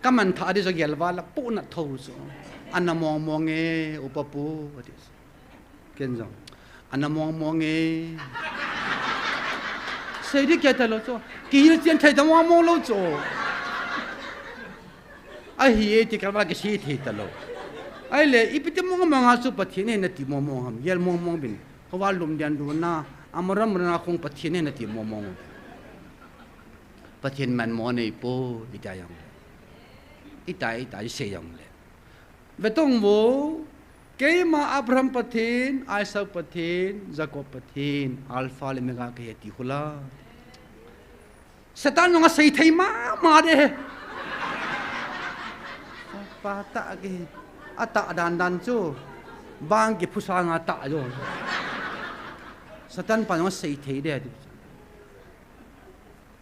Speaker 8: ก็มันท่าที่จะเกี่ยวว่าละปูนัดทูสอันนั้นมองเงอุปปูว่าที่เก่งจังอันนั้นมองเงเสียดีแค่แต่ละจ้ะกี่yearเจียนไทยจะมองละจ้ะไอ้เหี้ยที่กันว่ากี่ชีที่แต่ละไอ้เลยอีพิจมองหาสุปฏิเนี่ยนัดที่มองหามยัลมองบินเขาว่าลุมยันดูน่าอามรำนาคงปฏิเนี่ยนัดที่มองปฏิมันมองในปูอีใจยังอีตายเสียงเลยเวต้องโวเกี่ยมาอับรัมปะทินไอซักปะทินจักรปะทินอัลฟาเลเมกาเกียติคุลาสตานยงใส่ไทยมาเด้ปาตะเกอัตตะดันจูบางกิพุสางาตะจูสตานปายงใส่ไทยเด้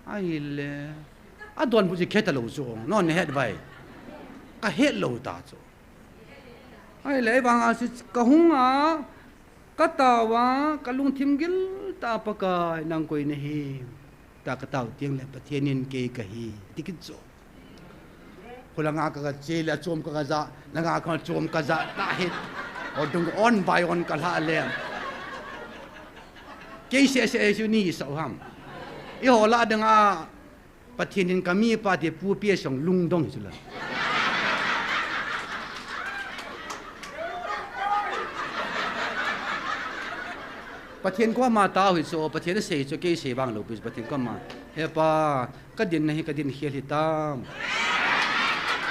Speaker 8: ไอ้เลยอดวนผู้จะเขตเราจูนอนในเฮ็ดไว้ก็เฮ็ดโลตาจ้ะไอ้เลยบางอาสิกะหุงอ่ะกะตาวะกะลุงทิมกิลตาปะกายนางกวยนี่ตากะตาวเตียงเลยปะเทียนินเกกะฮีติกิจ้ะคนละงากะเจลโจมกะจะละงากะโจมกะจะตาเฮ็ดอดงออนบายออนกะละเลยเกยเสอยู่นี่สาวหำอีหอละดังอ่ะปะเทียนินกะมีปะเดปูเปียสองลุงดงสุละ ประเทศก็มาตาหิโซประเทศเสียจะเกี่ยเสียบางลูกประเทศก็มาเฮ้ป้าก็ดินให้ก็ดินเขียนตาม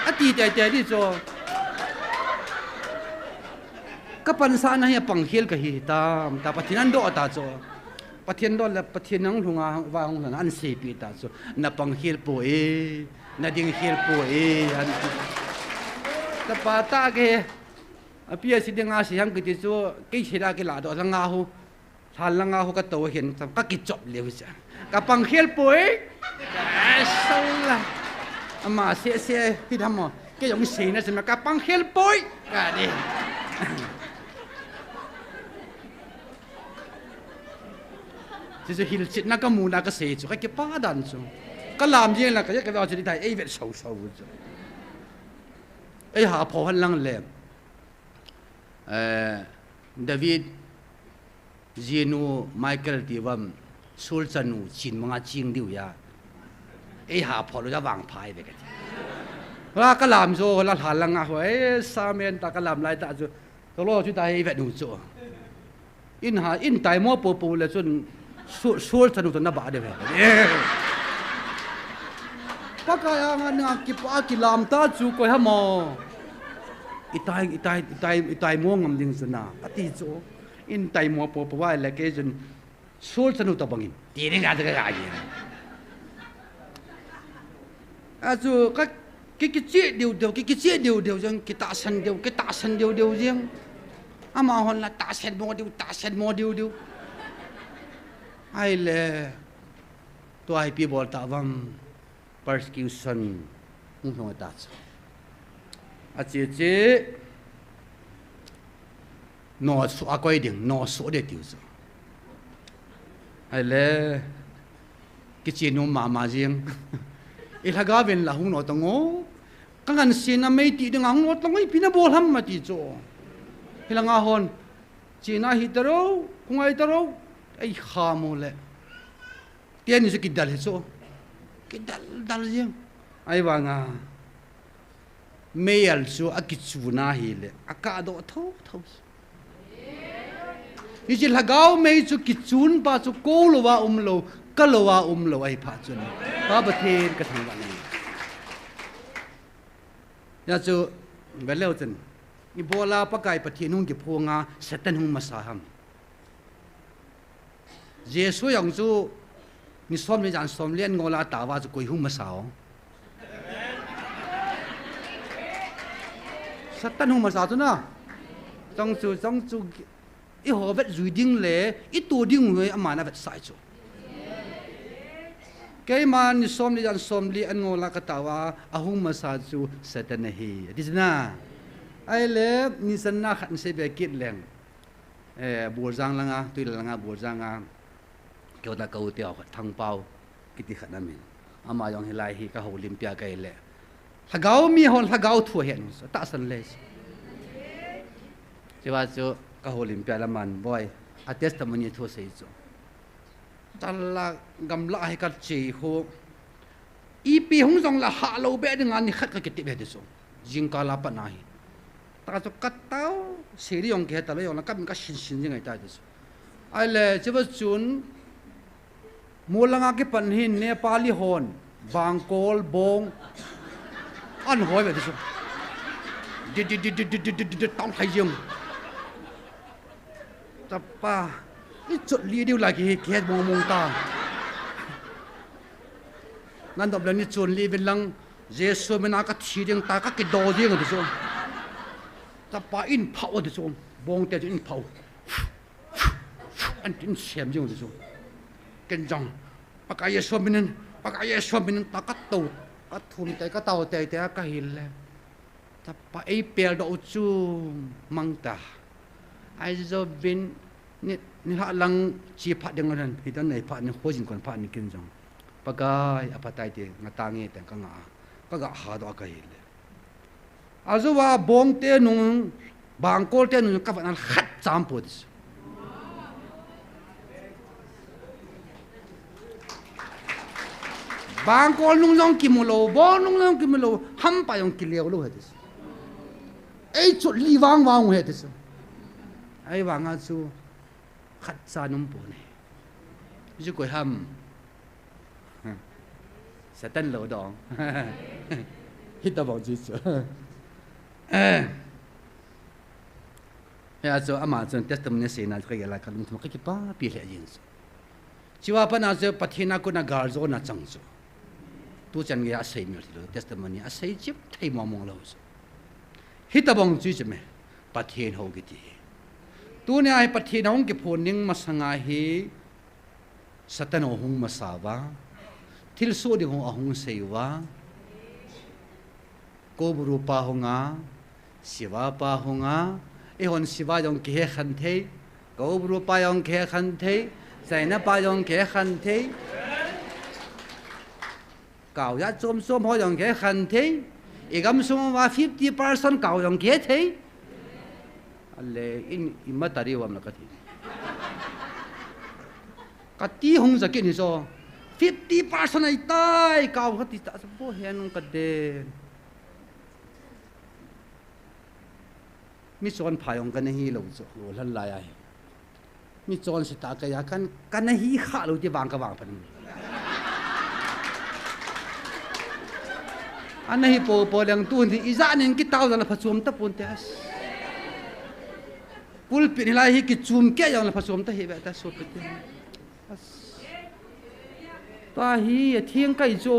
Speaker 8: อดีตใจที่โซก็ปัญหาในปังเขียนก็หิตามแต่ประเทศนั้นโดดตาโซประเทศโดดและประเทศนั้นทุ่งว่าของนั้นอันเสียปีตาโซนับปังเขียนป่วยนัดดิ่งเขียนป่วยอันแต่ป้าตาเกพี่สิเดงอาเสียงกิจโซกี่เชดากิลาดอลังอาหูทันลังอาหูก็โตเห็นก็กิจจบเลยวิจารกับปังเขียนป่วยสุดละอามาเสียที่ทำมั้งก็ยังเสียนะสิมากับปังเขียนป่วยก็ดีที่จะหิลจิตนักก็มูนักก็เสียจุก็เก็บป้าดันจุก็ลามเยี่ยงละก็ยังก็เอาจุดที่ไทยเวทเศร้าจุหาพอหันลังเล่มดาวิดจีนูไมเคิลที่ว่าสุลตานูชินมังอาจิงดิวยาหาพอเราจะวางพายไปกันแล้วก็ลามโซ่แล้วหันลังอ่ะสามเณรตากลามไล่ตาจุตัวโลจุดไทยเวทนูโซ่อินไตมัวปูเลยจนสุลตานูตัวน่าบ้าเดียวปากกายงานกิลามตาจูก็ฮะมออีตายมัวงำดิงสนาอติโจอินไตมัวปอว่าอะไรก็จนสุลตานุตบังอินตีนี่งานจะกระไรจูก็กิเจี๊ยเดียวจังกิตาสันเดียวจังอามาหันละตาเซนโมเดียวไอ้เล่ตัวไอพีบอลตาวังpersecution มุ่งตรงตัดอาเจนอสุอาก้อยดิ่งนอสุเด็ดอยู่สิไอ้เล่กิจนุ่มมาเจียงอีหากาเป็นละหุ่นอตงอกังกันเสียนไม่ตีดึงหุ่นอตงอปีน่าบอลทำมาตีโจอีหลังอาหอนจีน่าฮิตโร่คงไอตโร่ไอ้ข้ามูเลยเตี้ยนี่สกิดดัลเหรอdal yang ai wanga meyal su akitsuna hile akado tho iji lagao mei chu kitchun pa chu kolowa kalowa ai pha chun pa bathen ka thang wani ya chu beleu chen i bola pakai pathin hung ki phunga satan hung masaham jesu yang chu ni som le jan som len ngola ta wa koi hum ma sao satan hum ma sao tu na trong chu i ho vet zui ding le i tu ding we ama na vet sai chu ke man ni som le jan som li an ngola ka ta wa a hum ma sa chu satan hi dis na ai le ni san na khan se be kit leng bur jang langa tu langa bur jang a kêu ta câu tiêu thằng bao cái gì khả năng mình ama yong hilai hi ka Olympia cái lệ thagao mi hon thagao thua hiện ta san lệ chỉว่าcho ka Olympia là man boy a testimony thua sei cho ta là gam la hay ka chi ho ipi hong jong la ha lo be dengan ni khat ka kiti be de so jing ka la pa nai ta cho kat tao seri yong ke ta le yong la ka min ka shin ngai ta de so ai le chỉว่าchun mulanga ke panhin nepali hon bangkol bong an hoi be so di tong thai jung tapa i chot li diu la ki ke mong ta nan dob la ni chun li ben lang jesu mena ka thi ding ta ka ke do ding de so tapa in phao de so bong te in phao an tin xem jung de so ken jong pakai swaminen takatu athun te ka taw te ka hil le tapa ei pel do chu mangta ai zo bin ni ha lang chi phat ding ran hitan nei phat ni khojin kon phat ni ken jong pakai apatai te ngatangi te ka nga ka ga ha do ka hil le azuwa bong te nung bangkol te nung ka van khat cham pu bang kol nung long kimulo bo nung long kimulo ham pa yong kileo lo hetis ei chu li wang he tis ai wang a chu khát xa nôm bồ này chú coi hầm sẽ tân lỗ đòn hít tao bằng gì chứ ya so ama chon testimony se na ka yala kan thum ka ki pa pi le yin so chiwa pa na je pathina ko na gar zo na chang so tu chan ge a sei mi lo testimony a sei chip thai mo mong lo so hitabong chu che me pathin ho gi ti tu ne ai pathin hong ki phon ning ma sanga hi satano hung ma sa wa thil so di hong a hung sei wa ko buru pa honga siwa pa honga e hon siwa yong ke khan the ko bru pa yong ke khan the sai na pa yong ke khan the cao ya chom som ho yong ke khan the e gam sum wa 50% cao yong ke the alle in imatari wa na ka thi ka ti hong za ke ni so 50% ai tai cao ka ti ta sa bo hen ka de mi chon phayong kan hi lo zo lo lan la ya mi chon si ta ka ya kan hi kha lo ti wang ka wang pan an hi po lang tu ni iza nin ki taw na phachum ta pun te as pul pi ni lai hi ki chum ke yang na phachum ta hi ba ta so pe te as ta hi thieng kai zo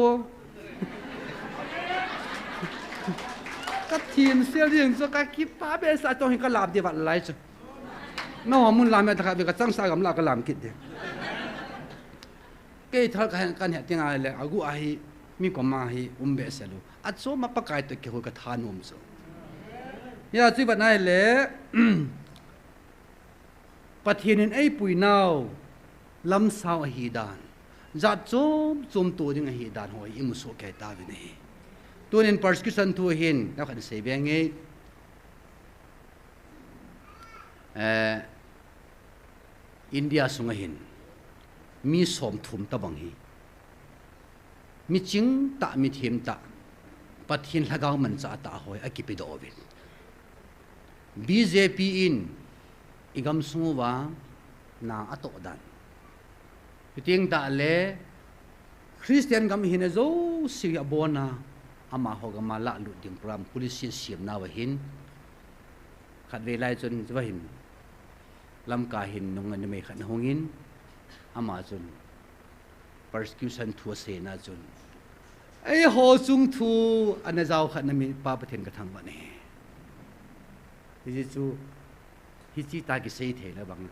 Speaker 8: các thiên siêu riêng cho các kiếp phá bê sa cho hình các làm gì vậy lại chứ nó muốn làm cái việc trang sa gắm là cái làm kịch đấy cái thằng cái hệ tiếng ai là agu ai mi có mà hi bê sẽ luôn at số mà bắt cái cái hồi cái than số ya chỉ vật này là bắt thiên nên ấy bùi nào lâm sao hi đàn giặt chôm tu những hi đàn hồi im số cái ta về này tu nên persecution tu hin nó cần xây beng ấy India sung hin mi som thum ta bang hi mi ching ta mi thim ta pathin lagaw man cha ta hoi akipi do ovin BJP in igam sungwa na ato dan piting ta le Christian gam hin zo si abona ama hogama la lu ding program police siam na wa hin khat ve lai chon wa hin lam ka hin nong an me khat hongin ama chon persecution thu se na chon ai ho chung thu an zau khat na mi pa pathen ka thang ba ne ji chu hi chi ta ki sei the la bang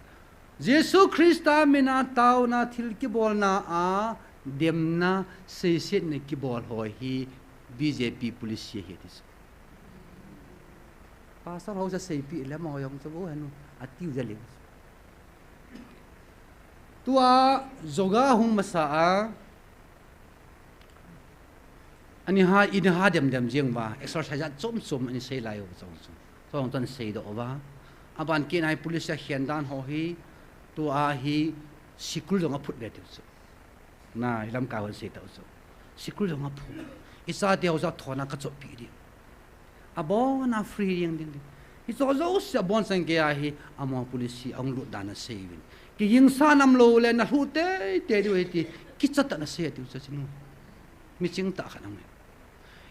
Speaker 8: Jesus Christa mena tau na thil ki bol na a demna sei set ne ki bol hoi hi BJP police here this pastor ho sa sei pi le mo yong sa bo hanu atiu ja le tua zoga hung masa a ani ha in ha dem jeng ba exercise chom ani sei lai o chong ton sei do ba aban ke nai police hian dan ho hi tua hi sikul jong a phut le tu na lam ka hon sei ta so sikul jong a phut isa deu za thona ka cho pi di abo na free yang ding hi zo zo sa bon sang ge a hi amo police ang lu dana sevin ki ying sa nam lo le na hu te di we ti ki cha ta na se ti sa sinu mi ching ta khanang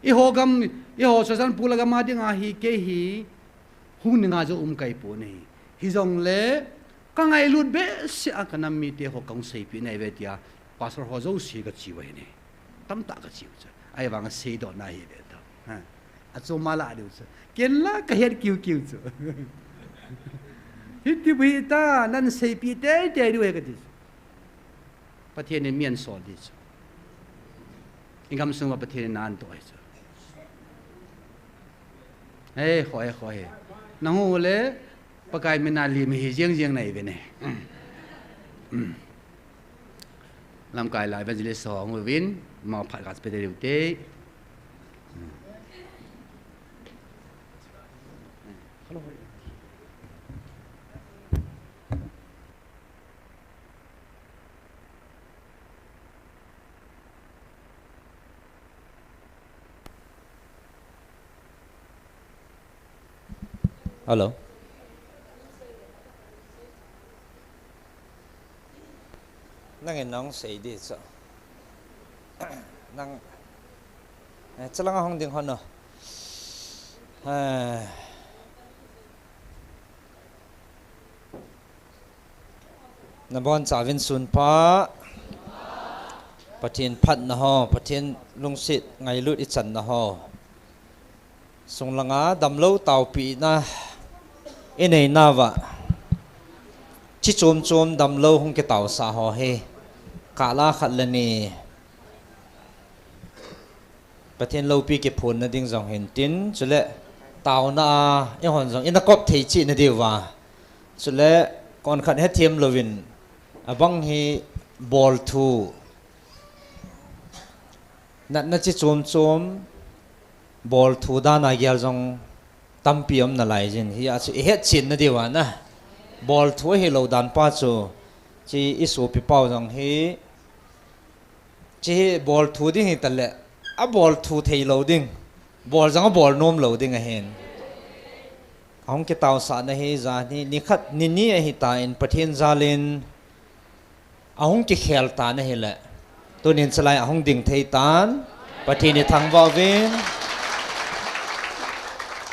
Speaker 8: i ho gam i ho sa san pula ga ma ding a hi ke hi hu ni nga zo kai po ne hi zong le ka ngai lut be se a kana mi te ho kang sei pi nei ve tia pastor ho zo si ga chi we ne tam ta ga chi cha ai wang sei do na hi de ta ha a zo mala de cha ken la ka het kiu kiu cha hi ti bi ta nan sei pi te de ri we ga di pa thien ne mien so di cha ingam sung pa thien nan to ai cha ei khoi na hu le pa kai me na li mi hi jeng nei ve ne lam kai lai evangelist song win mau phat gas pe de te
Speaker 9: Hello. นั่งเห็นน้องเสียดีจ้ะนั่งจะลังห้องดิ่งคนเนาะนับบอลจ่าวินสุนพะประเทศพัดนะฮะประเทศลุงศิษย์ไงลุดอิจันนะฮะส่งลังอาดำเล่าเต่าปีนะเอ็นไอนาวะชิโจมดำเล่าหงเกเต่าสาหอเฮกาลาขัดเลนีประเทศเราปีเก็บผลนะดิ้งจงเห็นตินสุดเลยเต่าน่าไอหอนจงอินนักกบเทจินะเดียวว่าสุดเลยก่อนขัดให้เทียมเลวินบังฮีบอลทูนั่นชิโจมบอลทูด้านนายจงตั้มเปียมนั่นไหลจินฮีอาชีเฮ็ดจินนะเดียวนะบอลทูให้เราดันป้าจูจีอิสุปิเป้าจงฮีจีบอลทูดิ้งฮีแต่ละอ่ะบอลทูเทโลดิ้งบอลจังก็บอลโน้มโลดิ้งเห็นห้องเกตาวสารนะเฮจานี่นี่ขัดนี่ไอฮิตาอินประเทศจาลินห้องเกเขลตานะเฮละตัวนี้สลายห้องดิ่งเทตานประเทศในทางวาวิน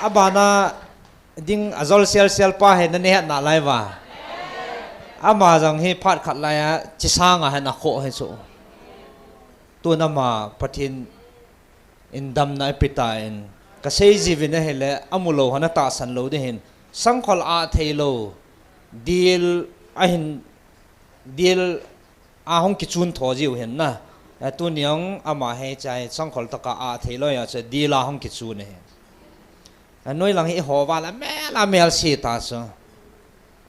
Speaker 9: อาบานาดิ่งอจอลเซลป้าเห็นนั่นเนี่ยน่าไล่ว่าอามาจังเฮพัดขัดไล่จิสางอ่ะเห็นนักโคเห็นสูตัวนั้นมาประเทศอินดำนาปิตาอินก็เซจิวินเฮละอามุโลหันตาสันโลได้เห็นสังขลอาเทโลดีลไอเห็นดีลอาห้องกิจุนทอจิวเห็นนะตัวนี้ยังอามาให้ใจสังขลตะกาอาเทโลอยากจะดีลาห้องกิจุนเห็นน้อยหลังให้หัวว่าละแม่ละเมลสีตาซะ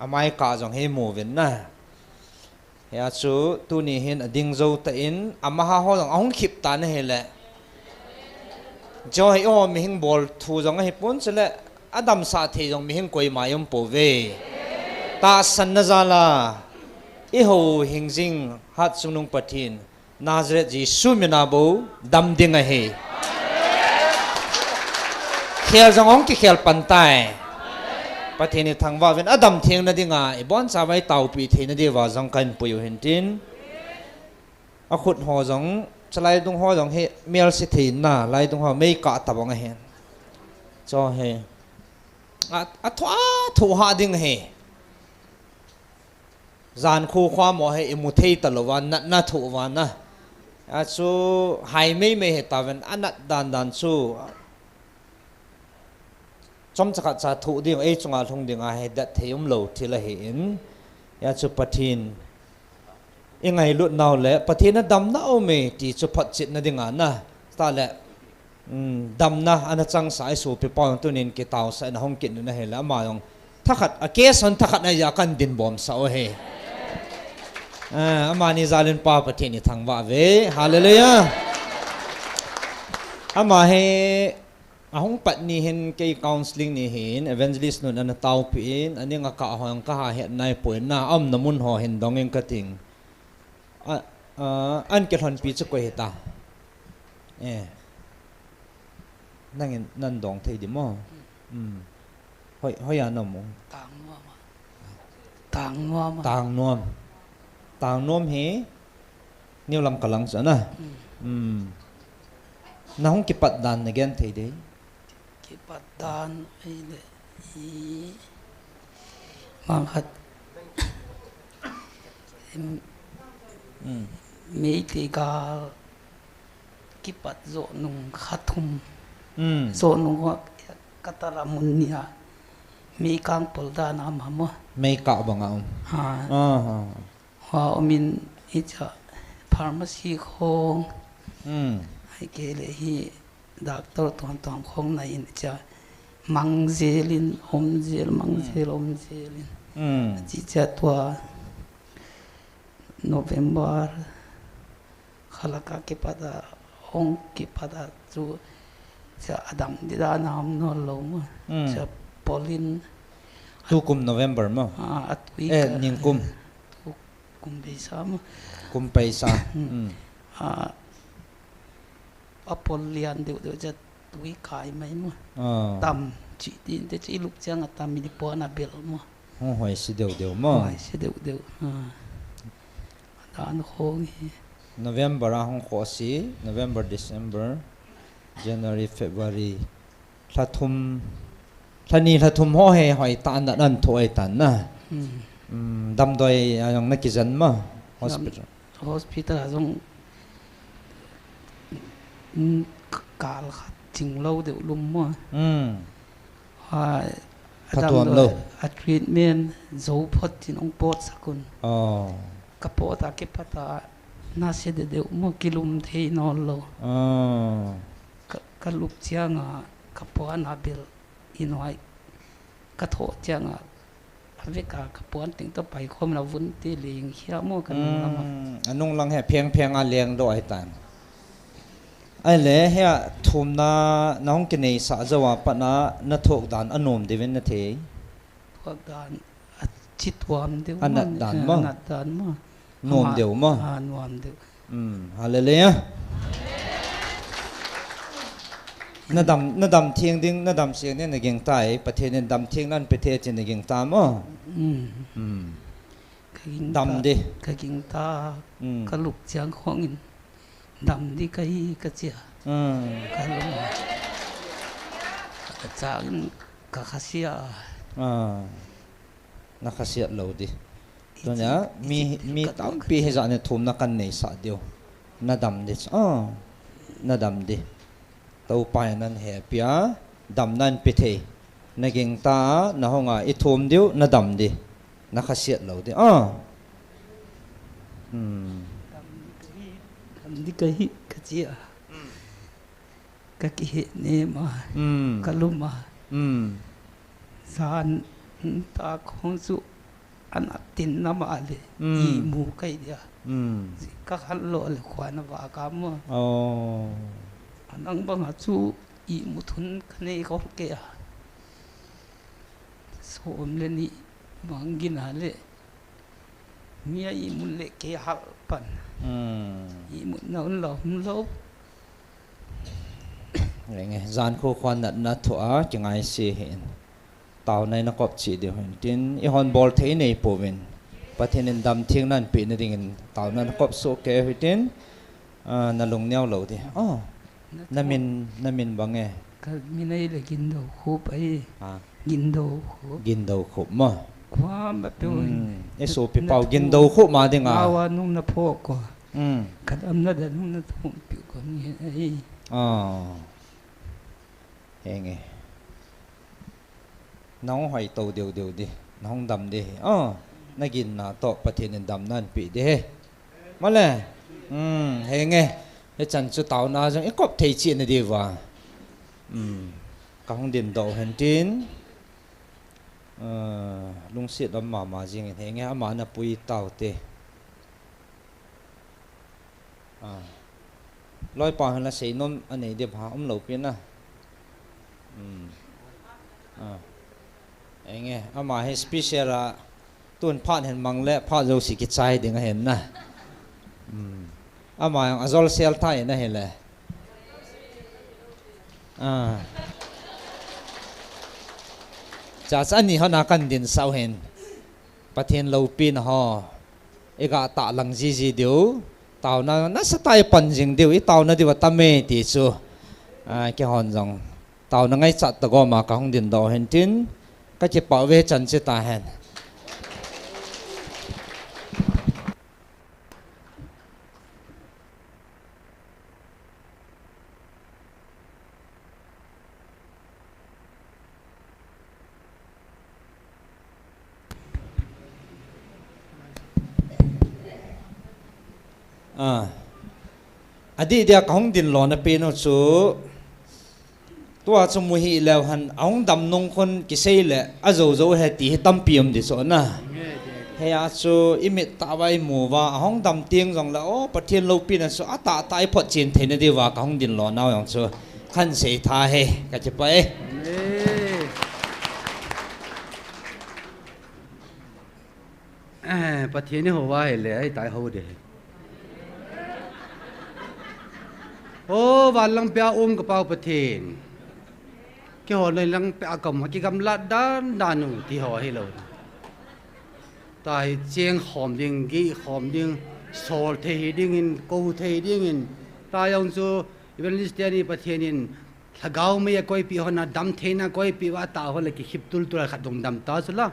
Speaker 9: อามาให้กาจงให้มูวินนะเฮียจูตัวนี้เห็นดิ่งโจตอินอามาหาหัวจงห้องขิบตาเนี่ยเห็นแหละจอยอ้อมีหิงบอลทูจงให้ปุ่นเสร็จอดัมสาธิจงมีหิงกวยมายมปูเวตาสันนจาลาอีโหหิงจิงฮัดสุนุงปะทินนาซาเรตจีสุมินาบูดัมดิงเฮเขียจงองที่เขียปันไตปะทินทางว่าเป็นอดัมเทียงนั่นดิงไอบอนสาวไว้เต่าปีเทนดีว่าจงกันปุยเห็นจินอขุดหัวจงสไลด์ตรงหัวตรงเฮเมียลสิทินน่ะไล่ตรงหัวไม่กะตะบงเห็นจอเฮทัวหาดิ่งเฮจานคู่ความว่าให้อิมุเทตลวันน่ะถูกวันนะสู้หายไม่เหตุตาเป็นอันนั้นดันสู้จอมจักรจะถูกดิ่งจงอาทงดิ่งให้ดัดเทียมโลทีละเห็นสู้ปะทินยังไงลุดนาวเละปะทินนั้นดำน่าโอเมที่สุพัดจิตนั่นดิ่งนะตาเละดำนะอันนั้นจังสายสู่ไปป้อนตัวนี้กิตาวใส่ในห้องกินนั่นเห็นแล้วมาอย่างถ้าขัดเกสันถ้าขัดนายกันดินบอมสาวเฮอามานิซาลินป้าปะทินนี่ทางว่าเวฮาเลลูยาอามาเฮห้องปัดนี่เห็นเกี่ยวกับ counseling นี่เห็น evangelist นู่นอันนั้นเตาปีนอันนี้ก็กะหองก็หาเห็นในป่วยหน้าอ้อมน้ำมันห่อเห็นดองเองก็ติงอันเกิดหันปีจะกวยเหตานั่นดองเทดิมั้งห้อยอันนั้นมั้งต่างนวมเฮนี่ลำกำลังซะนะน้องกิปัดดานในแกนเทเด
Speaker 10: กิปัดดานไอ้เลยมังคัดมีติกากิปัดโซนุงขัดทุมโซนุงกัตรามุนเนียมีกังปลดานามหามะ
Speaker 9: ไม่กะบังเอา
Speaker 10: ว่าอมินอิจาฟาร์มาซีคงให้เกลี่ยดักตัวตอนของในอินจะมังเจลินอมเจลมังเจลอมเจลินจิจะตัวโนเวมเบอร์ขลักกิปัดองกิปัดจูจะอดัมดิดานามโนลงจะปอลิน
Speaker 9: ทุกุมโนเวมเบอร์มั้งนิงกุม
Speaker 10: กุมไปซ้ำ
Speaker 9: กุมไปซ้ำ
Speaker 10: อพอลเลียนเดี๋ยวจะตุยขายไหมมั้งตำจีดินแต่จีลูกจังตำมินิปอนาเบลมั้ง
Speaker 9: หอยสิเดียวมั้ง
Speaker 10: หอยสิเดียวด đàn khô hi
Speaker 9: November a hong kho si November December January February Thathum Thani Thathum ho he hoi tan da nan thoi tan na dam doi ayong nakizan ma hospital
Speaker 10: hospital azong kal khat ching lâu đều lum mo
Speaker 9: Thatuam lo
Speaker 10: a treatment zo phot tin ong pot sakun
Speaker 9: oh
Speaker 10: kapota ke pata na se de mo kilum thei non lo ka lup chianga kapuan abil inoi ka tho chianga aveka kapuan ting to pai khom na vun ti ling khia mo kan lama
Speaker 9: anung lang he pheng a leng do ai tan ai le he thum na nong ke nei sa zawa pa na thok dan anom devin na the
Speaker 10: thok dan chitwam de
Speaker 9: anat dan ma nom deu ma
Speaker 10: nom deu
Speaker 9: hallelujah na dam thieng ding na dam siang ne na geng tai pathen dam thieng nan pe the chin na geng ta mo dam de
Speaker 10: ka ging ta ka luk chiang khong in dam đi cái chia cái lắm cái chàng cái khasia
Speaker 9: na khasia lâu đi rồi nhá mi tam pi hay dạng này thum na căn này sa điều na dam đi na dam đi tàu pai nan he pia dam nan pi the na geng ta na honga I thum điu na dam đi na khasia lâu đi
Speaker 10: đi cái chia cái hiện nè mà cái lum mà san ta không chịu ăn tin nằm ở đây y mù cái gì các hắn lộ là khoan và cám mà anh đang bằng chú y mù thun cái này có cái xôm lên đi bằng cái nào đấy mía y mù lệ cái hạt pan y mù nấu lâu
Speaker 9: nghe gian khô khoan nặn thua chẳng ai xì hiện tàu này nó cọp chỉ điều hiện tin i hòn ball thế này bổ vin bắt thiên đam thiên nan bị nó đình tàu nó cọp số kế hiện tin nó lùng neo lâu thì năm min bằng nghe
Speaker 10: cái min này là gin đầu khốp ấy gin đầu khốp
Speaker 9: mà
Speaker 10: quá mà tôi
Speaker 9: cái số bị bao gin đầu khốp mà đi ngà
Speaker 10: bao nung nó phô quá cái âm nó đã nung nó thủng biểu con như ấy
Speaker 9: nghe nóng hỏi tàu điều đi nóng đầm đi nó gìn là tọt bát thiên đầm nan bị đi mà lẽ nghe cái chân số tàu na giống ít cọp thấy chuyện này đi vào các điện đầu hiện tin lung xiết đâm mà riêng thế nghe mà nó bùi tàu tê lôi bỏ hơn là xây nôm anh ấy điệp hả lâu biến à anh nghe mà hay special là tuần phát hiện mang lẽ phát dấu sĩ cái trái để nghe hiện na mà azol sel thay na hiện lẽ chả anh đi họ na cần điện sau hiện phát hiện lâu pin họ ega tạ lăng gì điều tàu nó sẽ tay bận dừng điều ít tàu nó đi vào tâm mê thì chứ cái hòn dòng tàu nó ngay chặt tàu gom mà không điện đầu hiện tin cái chỉ bảo vệ chân sẽ ta hẹn adi dia kahong din lo na pino chu tua chu mu hi lew han ong dam nong khon ki sei le a zo zo he ti tam piam di so na he a chu imit ta wai mu wa hong dam tieng jong la o pathian lo pin so ata tai phot chin thein di wa kahong din lo naw yang chu khan sei tha he ka che pa
Speaker 8: pathian ni ho wa he le ai tai ho de và lăng bia cái bao bát thiên cái họ này lăng bia cầm cái cầm lát đan đan nụ thì họ hay lâu tại chiang hòm điên cái hòm điên sol the ding in ko the ding in ta yong chu evangelist ni pathian in thagau me koi pi hona dam theina koi pi wa ta ho le ki khip tul tul khat dong dam ta sula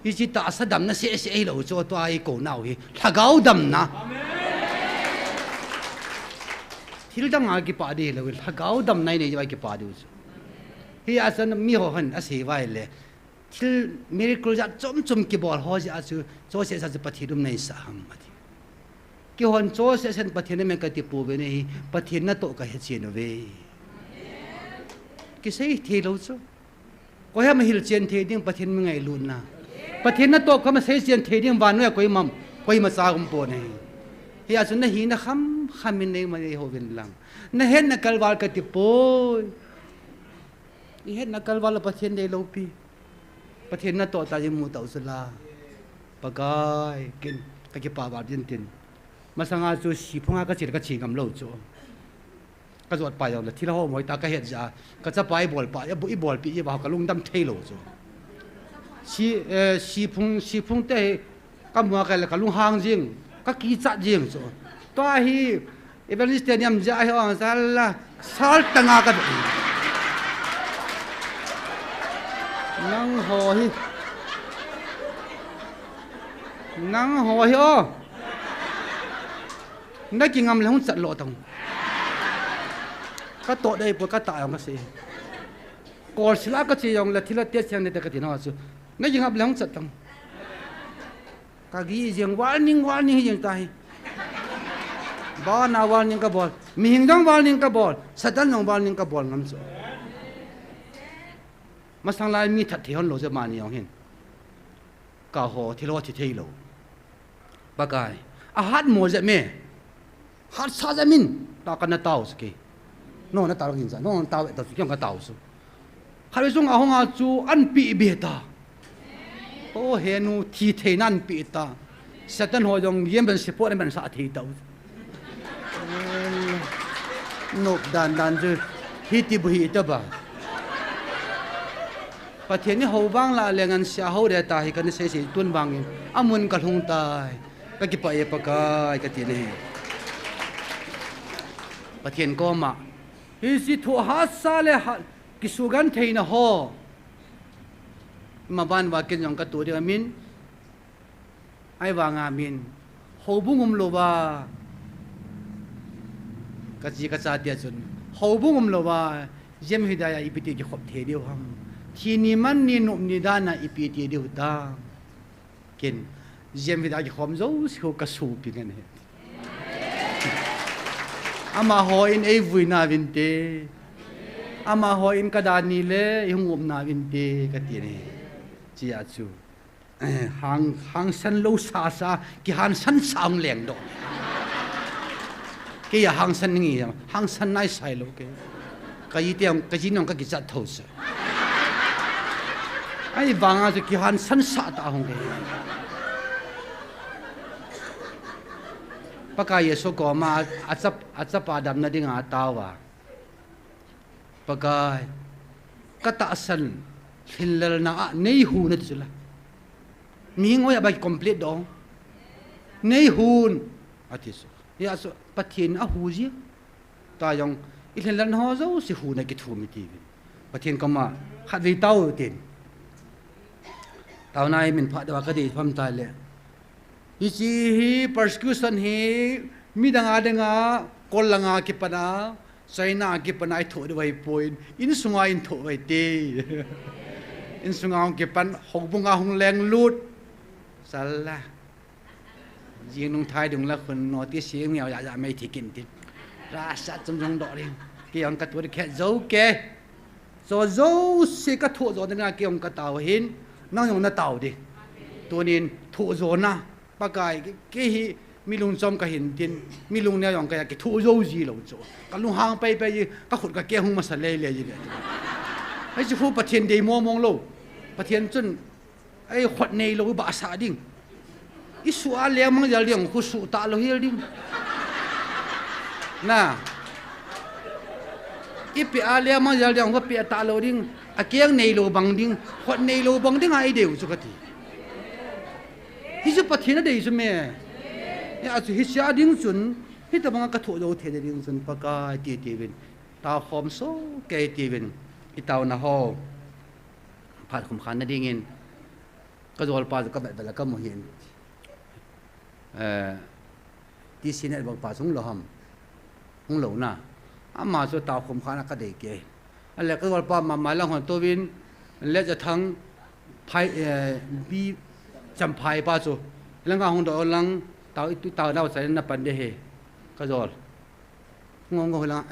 Speaker 8: ichi ta sa dam na se se lo cho to ai ko nau hi thagau dam na thil dang a ki pa de lo thagau dam nai ne vai ki pa du hi asan mi ho han ase vai le thil miracle ja chom ki bol ho ja chu cho se sa pathidum nei sa ham ma ki hon cho se sen pathin me ka ti pu ve nei pathin na to ka he chen ve ki sei thi lo chu ko ha ma hil chen the ding pathin me ngai lu na pathin na to ka ma sei chen the ding ban no koi mam koi ma sa gum po nei hi asun na hi na kham khamin nei ma ho vin lang na hen na kalwal ka ti po i hen na kalwal pathin dei lo pi pathin na to ta ji mu tau sala pagai kin ka ki pa ba din tin masanga chu si phunga ka chir ka chi ngam lo chu ka zot pa yaw la thila ho moi ta ka het ja ka cha pai bol pa ya bu i bol pi ba ka lung dam thei lo chu si phung te ka mu ka la ka lung hang jing ka ki cha jing chu to hi evangelist niam ja hi ong sala sal tanga ka nang ho hi o nãy kinh ngầm là không chặt lộ tông các tội đây của các tài ông cái gì còn xí lá cái gì ông là thì là tiết xem để cái gì nó chứ nãy kinh ngầm là không chặt tông cái gì riêng warning riêng tai ba na warning cái bol mình dong warning cái bol satan dong warning cái bol ngắm chứ mà sang lại mi thật thì hơn lộ cho mà nhiều hơn cả hồ thì lo thì thấy lộ ba cái hát mùa dậy mẹ hát sa ra min ta kan na tao ski no na tao hinza no tao ta su kyang ka tao su khare sung a honga chu an pi be ta o he nu thi the nan pi ta satan ho jong yem ben se po ben sa thi tao no dan ju hi ti bu hi ta ba pathian ni ho wang la lengan sia ho de ta hi kan se se tun wang amun ka hlung tai ka ki pa e pa ka ka ti ne pathian ko ma hi si thu ha sa le ki sugan theina ho ma ban wa ken jong ka tu de min ai wa nga min ho bungum lo ba ka ji ka cha dia chun ho bungum lo ba jem hidaya ipiti ki khop the deu ham thi ni man ni nup ni dana ipiti deu ta ken jem hidaya ki khom zo su ka su pi ngan he ama ho in ei vui na vinte ama ho in kadani le hungum na vinte ka ti ne chi a chu hang san lo sa ki han san sang leng do ke ya hang san ngi hang san nai sai lo ke ka yi tiam ka ji nong ka ki chat tho sa ai wanga chu ki han san sa ta hong ke pakai yeso ko ma acap adam na ding atawa pakai kata asan hilal na nei hu na tsula mi ngoy ba complete dong nei hun atis ya so pathin a hu ji ta yong ilhan ho zo si hu na ki thu mi ti pathin ko ma khat vi tau tin tau nai min pha da ka di pham ta le ichi hi persecution hi midanga denga kolanga ki pana China ki pana I tho de vai point in sunga in tho vai te in sunga ki pan hogbunga hung leng lut sala jing nong thai dung la khun no ti sieng miao ya mai thi kin tin ra sa chum jong do ri ki on ka tu khe zo ke zo se ka tho zo denga ki on ka taw hin nang yong na taw di tunin thu zo na pakai ke hi milung chom ka hin tin milung ne yong ka ki thu zo ji lo cho ka lu hang pai ka khut ka ke hung ma sa le ji ai chu fu pathian dei mo mong lo pathian chun ai khot nei lo ba sa ding isu a le mang ya liang khu su ta lo hil ding na ipi a le mang ya liang ko pe ta lo ding a kiang nei lo bang ding khot nei lo bang ding ai deu chu ka ti ปะเทนะเดย์จุเมเนี่ยอาจจะฮิชาดิ้งจุนฮิตบังกระถูโดเทดิ้งจุนปะกายตีวินตาคอมโซเกตีวินอิตาวนะฮอผัดขุมขันนั่นดิ้งเงินก็จะวอลปาก็แบบแล้วก็มหินที่สินเนี่ยบอกป่าสงหลอมหงหลวน่ะอามาสุดตาขุมขันก็เด็กเก๋อะไรก็วอลปามาแล้วหัวตัววินแล้วจะทั้งไพ่บีจำไพ่ป้าสุแล้วก็หงดอลังตาตุตาดาวใส่นับปันเดเหก็จอดงงหลัง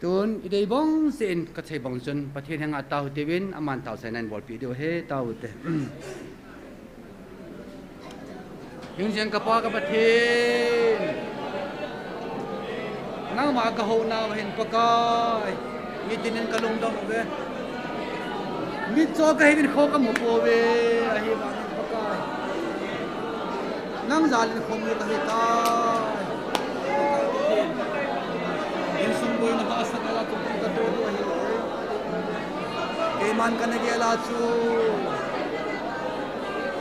Speaker 8: จนอีเดย์บ้องเส้นก็ใช้บ้องจนประเทศแห่งอาตาเทวินอามันตาใส่นั่นบอลปีเดียวเฮตาเตยิงเสียงกระป๋ากับประเทศนั่งมากระโหนาเห็นปากายมีตินินกระลงดองเวมีโจกให้เป็นโคกับหมูโปเวไอ้บ้านปากายนั่งจาลินคงมีกระหิตายเห็นสมบูรณ์หาสักการะตุกกระโดดด้วยเอมันกันเกล้าชู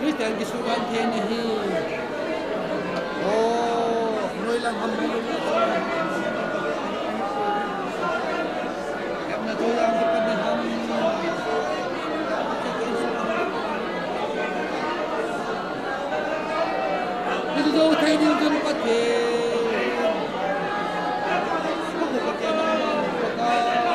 Speaker 8: นี่แต่งกิสุกันเทนี่โอ้หน่วยลังทำบุญแอบนาตัวยังที่เป็นทำนี่จะเอาไทยดิ้งจนประเทศพวกเขาแก่มาประกาศ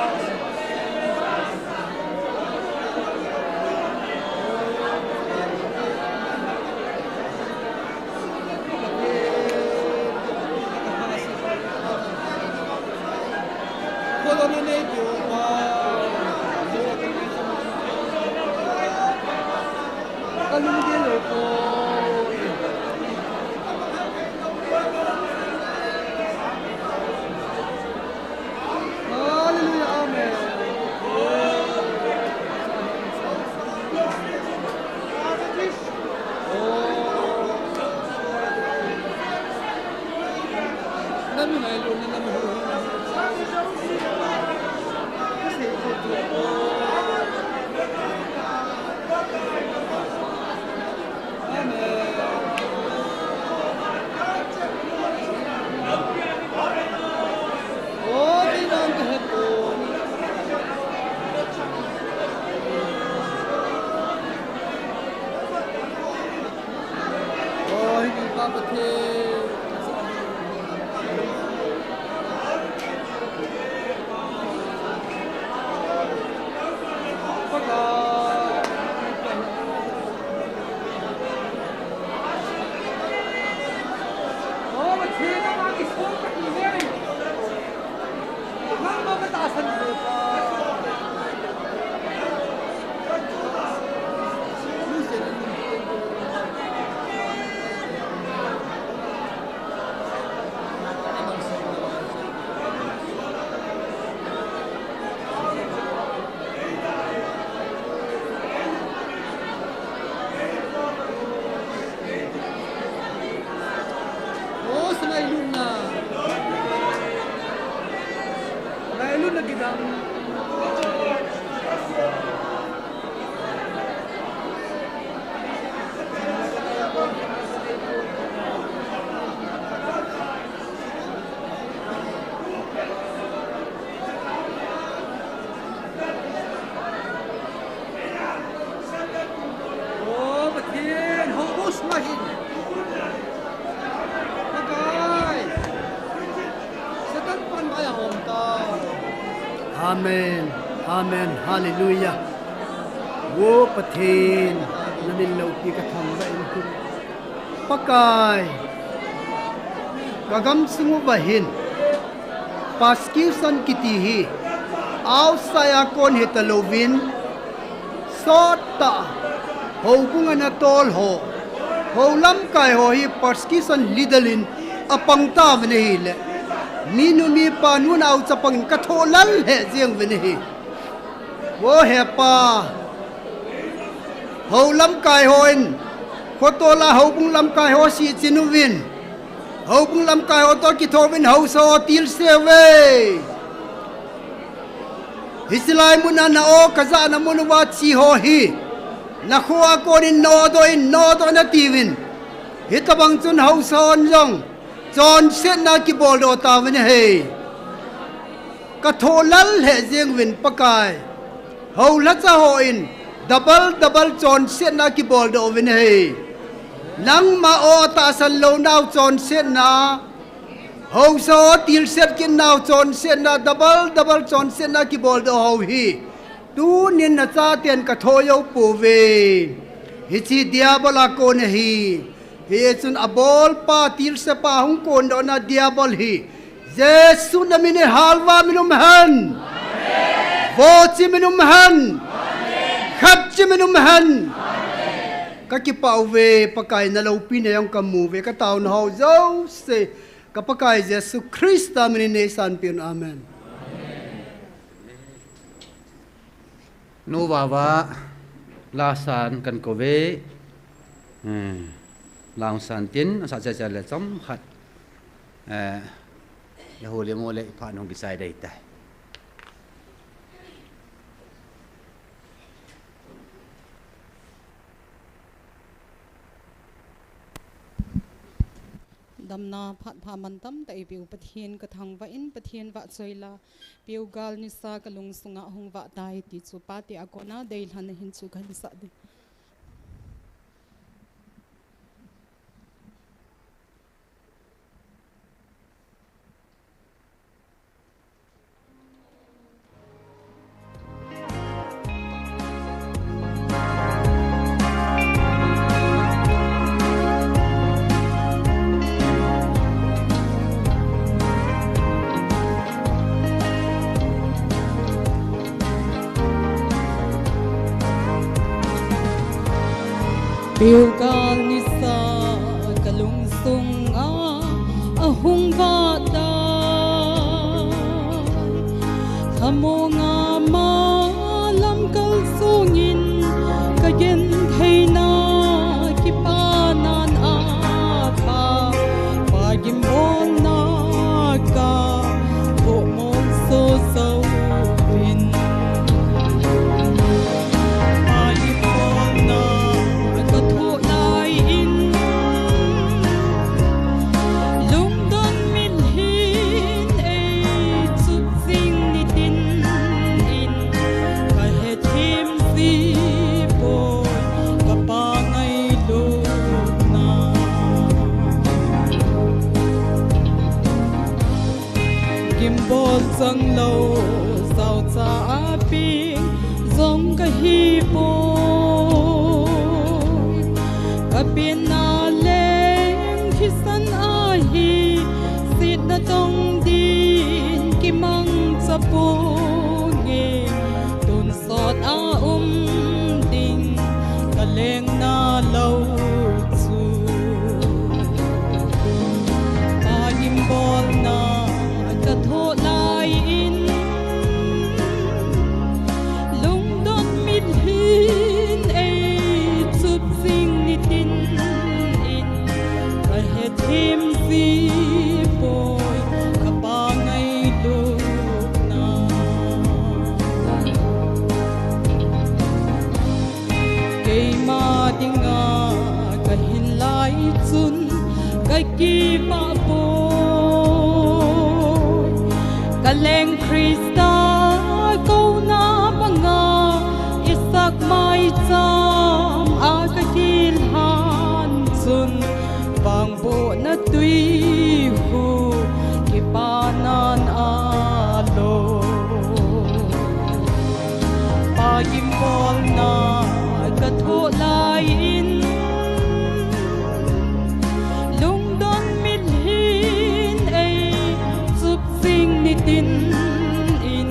Speaker 3: อาเมนอาเมนฮาเลลูยาโวประเทศนั่นเป็นเราที่กระทำได้คุณปะกายกากำสงบเห็นปัสกิวสันกิติฮีเอาสายกอนเฮตโลวินสอดตาหูกุงอันตอลโฮหูลำกายโฮฮีปัสกิสันลิดลินอปังตาวันนี้แหละมีนุมีปานุนเอาจะปังกระโทลันเหเจียงวันนี้โวเฮปาหูลำกายโฮอินโคโตลาหูกุงลำกายโฮสีจินุวินหูกุงลำกายโฮตัวกิโทวินหูโซติลเซเวฮิสไลมุนานาโอกะซานามุนวาชีโฮฮีนักขัวโกนินโนโดอินโนโดนาตีวิน hít ta bằng chân hậu son rong John xét na ki bol do ta vinh hei ka thô lal hệ riêng vinh pakai hậu lát ra ho in double John xét na ki bol do vinh hei nang ma o ta san lo now John xét na hậu so til xét kin now John xét na double John xét na ki bol do hậu hi tu nin na cha tiền ka thô yo pu ve hi chi diabola ko ne hi hi chun abol pa til se pa hung kon do na diabol hi Jesus na mine halwa minum han vo chi minum han khap chi minum han ka ki pau ve pakai na lo pi ne yang kamu ve ka taw na ho zo se ka pakai Jesus Christ ta mine ne san pian amen
Speaker 8: no wa la san kan ko ve Lang san tin sa cha cha le chom khat ya ho le mo le pha nong ki sai dai tai
Speaker 11: damna phat pha man tam tai piu pathian ka thang wa in pathian wa choila piu gal ni sa ka lung sunga hung wa tai ti chu pa ti akona deil han hin chu khan sa de piu gal ni sa kalung sung a hung va da thamo nga ma lam kal sungin ka gen theina ki pa nan a pa gim bon na ka ho mon so so vin sang lâu sao cha ping zong ka hi po ka pin na leng khi san a hi sit na tong din ki mang sa po nge tun sot a ding ka leng na lâu chu pa lim bol na ka tho lai in lung don mit hin e chup sing ni tin in ka he thim si boy ka pa ngai lu na ke ma dinga ka hin lai chun ka ki pa po kaleng Krista ko na banga isak mai cham a ka hil han chun bang bo na tui hu ki panan a lo pa gim bol na ka tho lai in lung don mit hin e chup sing ni tin in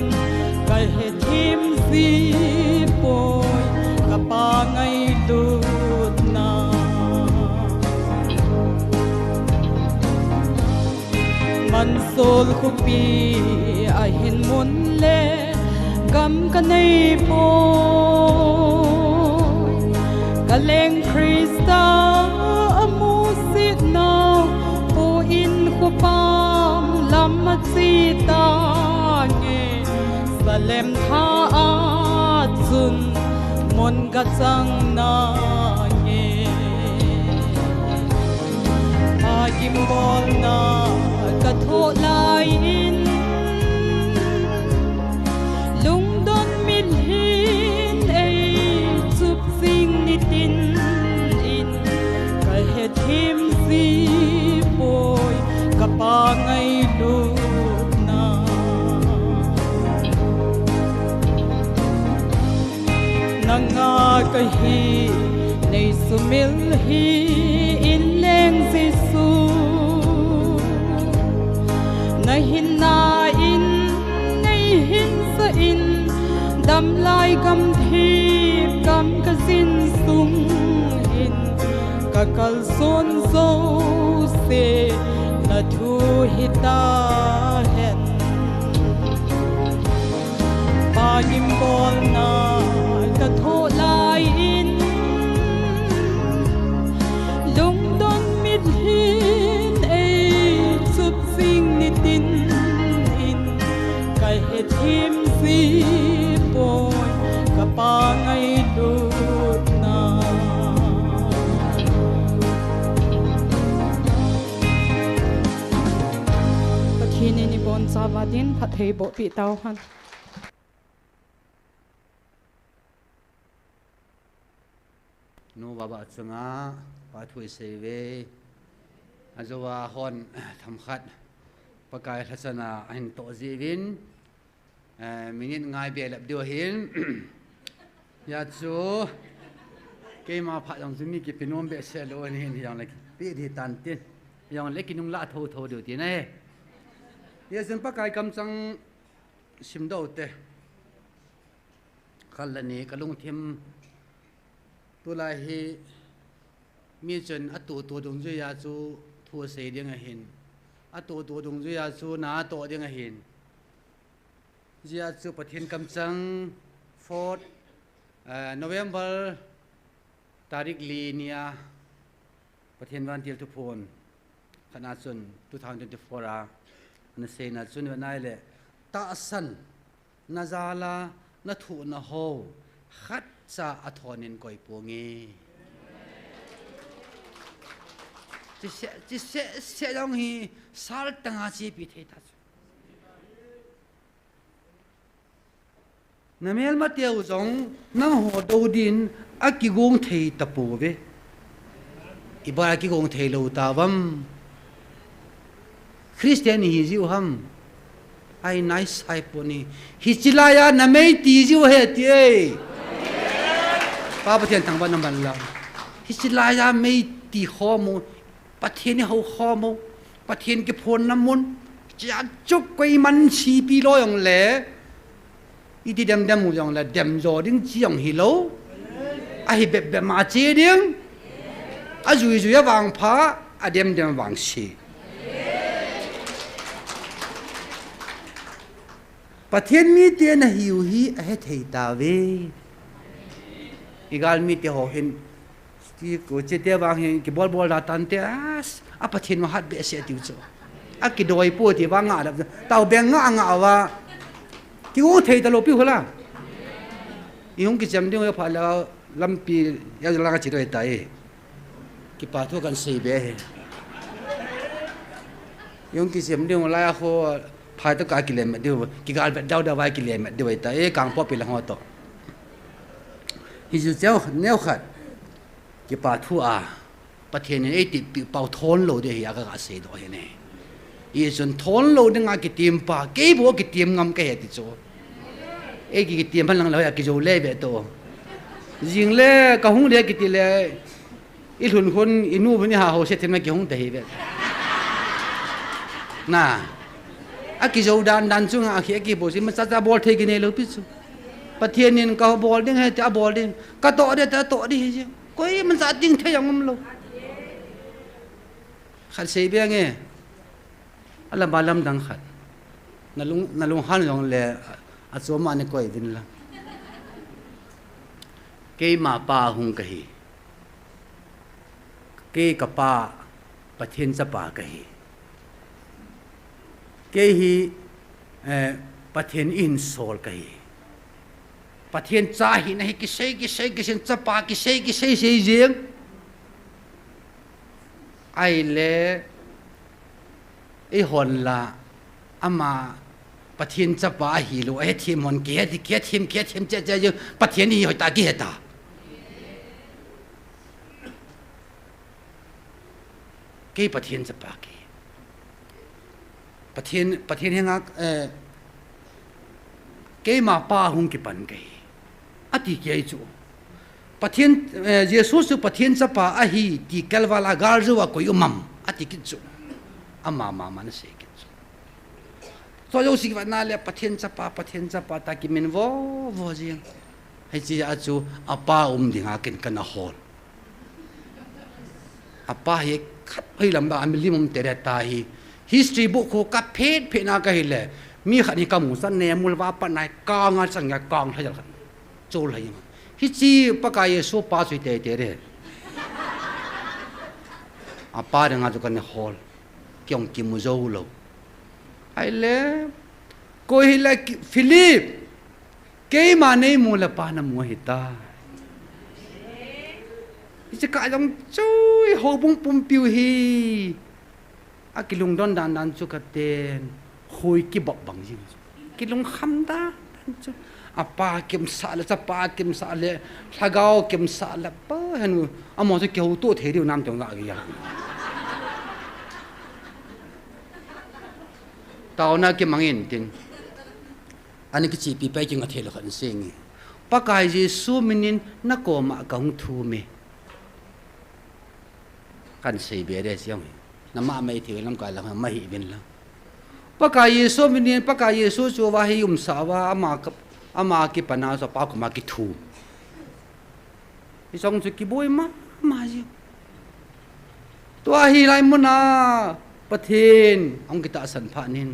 Speaker 11: ka he thim si boy ka pa ngai lut na man sol khupi a hin mun le gam ka nei po ka leng Krista amu sit now po in khupam lam ma chi ta nge salem tha a chun mon ga chang na nge kim bol na ka tho lai in lung don min hin ei chup sing ni tin in ka he thim si boy ka pa ngai lu na nanga ka hi nei sumil hi in leng Giêsu na hin na in nei hin sa in dam lai kam thi kam ka sin sung in ka kal son so se na thu hita hen pa kim bol na ka tho lai in lung don mit hin ei chup sing ni tin in kai he thim si boy ka pa ngai lut na pathin ni bon sa va din phat thei bo pi tau han
Speaker 8: no baba chunga pa thui seve azawa hon tham khat pakai thasana hin to zivin minit ngai be lap dio hin ya chu ke ma pha jong sumi ki pinom be se lo ni hin yang like pi di tan tin yang le kinung la tho tho dio ti ne ye sen pakai kam chang sim do te khalani kalung thim tu lai hi mi chen atu tu dong ju ya chu thu se ding a hin atu tu dong ju ya chu na to ding a hin ya chu pathin kam chang 4 November tarik li nia pathin wan til tu phone khana chun 2024 a na se na chun wa nai le ta san na zala na thu na ho khat sa athonin koi pongi chỉ sẽ dòng hi sal tanga chi pi thei ta namel ma teu zong nang ho do din a ki gong thei ta pu ve ibara ki gong thei lo ta wam Christian hi jiu ham ai nice hai poni hi chilaya namei ti jiu he ti pa pathian thang ban nam ban la hi chilaya mei ti kho mo pathian ni ho kho mo pathian ke phon nam mun cha chuk koi man chi pi lo yong le i ti dem dem mu yong la dem zo ding chi yong hi lo a hi be ma che ding a zui zui ya wang pha a dem dem wang chi pathian mi te na hiu hi a he thei ta ve igal mi te ho hin ki ko che te wang hin ki bol bol da tan te as a pathin ma hat be se tiu cho a ki doi pu ti wang nga da tau beng nga nga wa ki o thei ta lo pi hola i hong ki jam ding ya pha la lam pi ya la ga chi doi ta e ki pa thu kan sei be he yong ki jam ding la ho phai ta ka ki le ma diu ki gal be dau da wai ki le ma diu ta e kang po pi la ho to hi ju chao neo khat ki pa thu a pathian ei ti pi pau thon lo de ya ga se do he ne i chun thon lo de nga ki tim pa ke bo ki tim ngam ke he ti cho e ki tim phan lang lo ya ki jo le be to jing le ka hung le ki ti le i thun khon i nu bani ha ho se them ki hung te he be na a ki jo dan dan chung a khi ki bo si ma cha cha bol the ki ne lo pi chu pathian nin ka bol ding he ta bol ding ka to de ta to di he koi man sa ding the yang lo khal sei be nge ala balam dang khat nalung han yong le a choma ne koi din la ke ma pa hung ka hi ke ka pa pathian cha pa ka hi ke hi pathian in sol ka hi pathian cha hi na hi ki sei sen cha pa ki sei jeng ai le ไอ้หอนละอามาปะเทียนจะป่าหิลูไอ้ทีมหอนเกียทีมเจ๊ยังปะเทียนนี่หอยตาเกียตาเกี่ยปะเทียนจะป่าเกี่ยปะเทียนยังเกี่ยมาป่าหงกี่ปันเกี่ยอติเกี่ยจูปะเทียนเยซูสุปะเทียนจะป่าอะฮีที่เกลวาลากาลจูว่ากุยมัมอติกิจูอามามันเสกตัวโยสิกวันนั่นแหละปะเทียนจะป่าตากิมินวอจีให้จีอาจูอาป้าดิ่งอากินกันอาหอนอาป้าเฮขัดให้ลำบากอเมริมุมเตระตาฮี history book โคกับเพจน่าก็เห็นเลยมีขันนี้กำมุสันเนมุลวาปนัยกางาสังยากางให้จังโจลให้ยังฮิจีปากายสูป้าสุดเตะเร่อาป้าเรื่องอาจุกันในฮอลเกี่ยงกิมุโจโลไอ้เล่ก็เห็นเลยฟิลิปเกี่ยมาในมูลป้านามัวหิตาจะกลายเป็นช่วยหัวบุ้งปุ่มปิวฮีอากิลุงดอนดันจุกเตนคุยกิบอกบังยิงกิลุงคำดาจุอาป้าเก็มสาลจะป้าเก็มสาลถ้าเกาเก็มสาลป้าเห็นอาหมอจะเกี่ยวตัวเทียวน้ำจังหวะกี่อย่างตอนนั้นกิมังเงินตินอันนี้ก็จีปีไปจึงอาเทลขันเสียงปากายเยซูมินินนักโกมากังทูเมกันเสียเบียดเสียงน้ำไม่ถือน้ำกายแล้วไม่หินแล้วปากายเยซูมินินปากายเยซูจูว่าให้ยุมสาวาอามากิปนาสปากมากิทูที่สองจุกิบวยมาจิตัวฮีไรมุนาประเทศองกิตาสันพานิน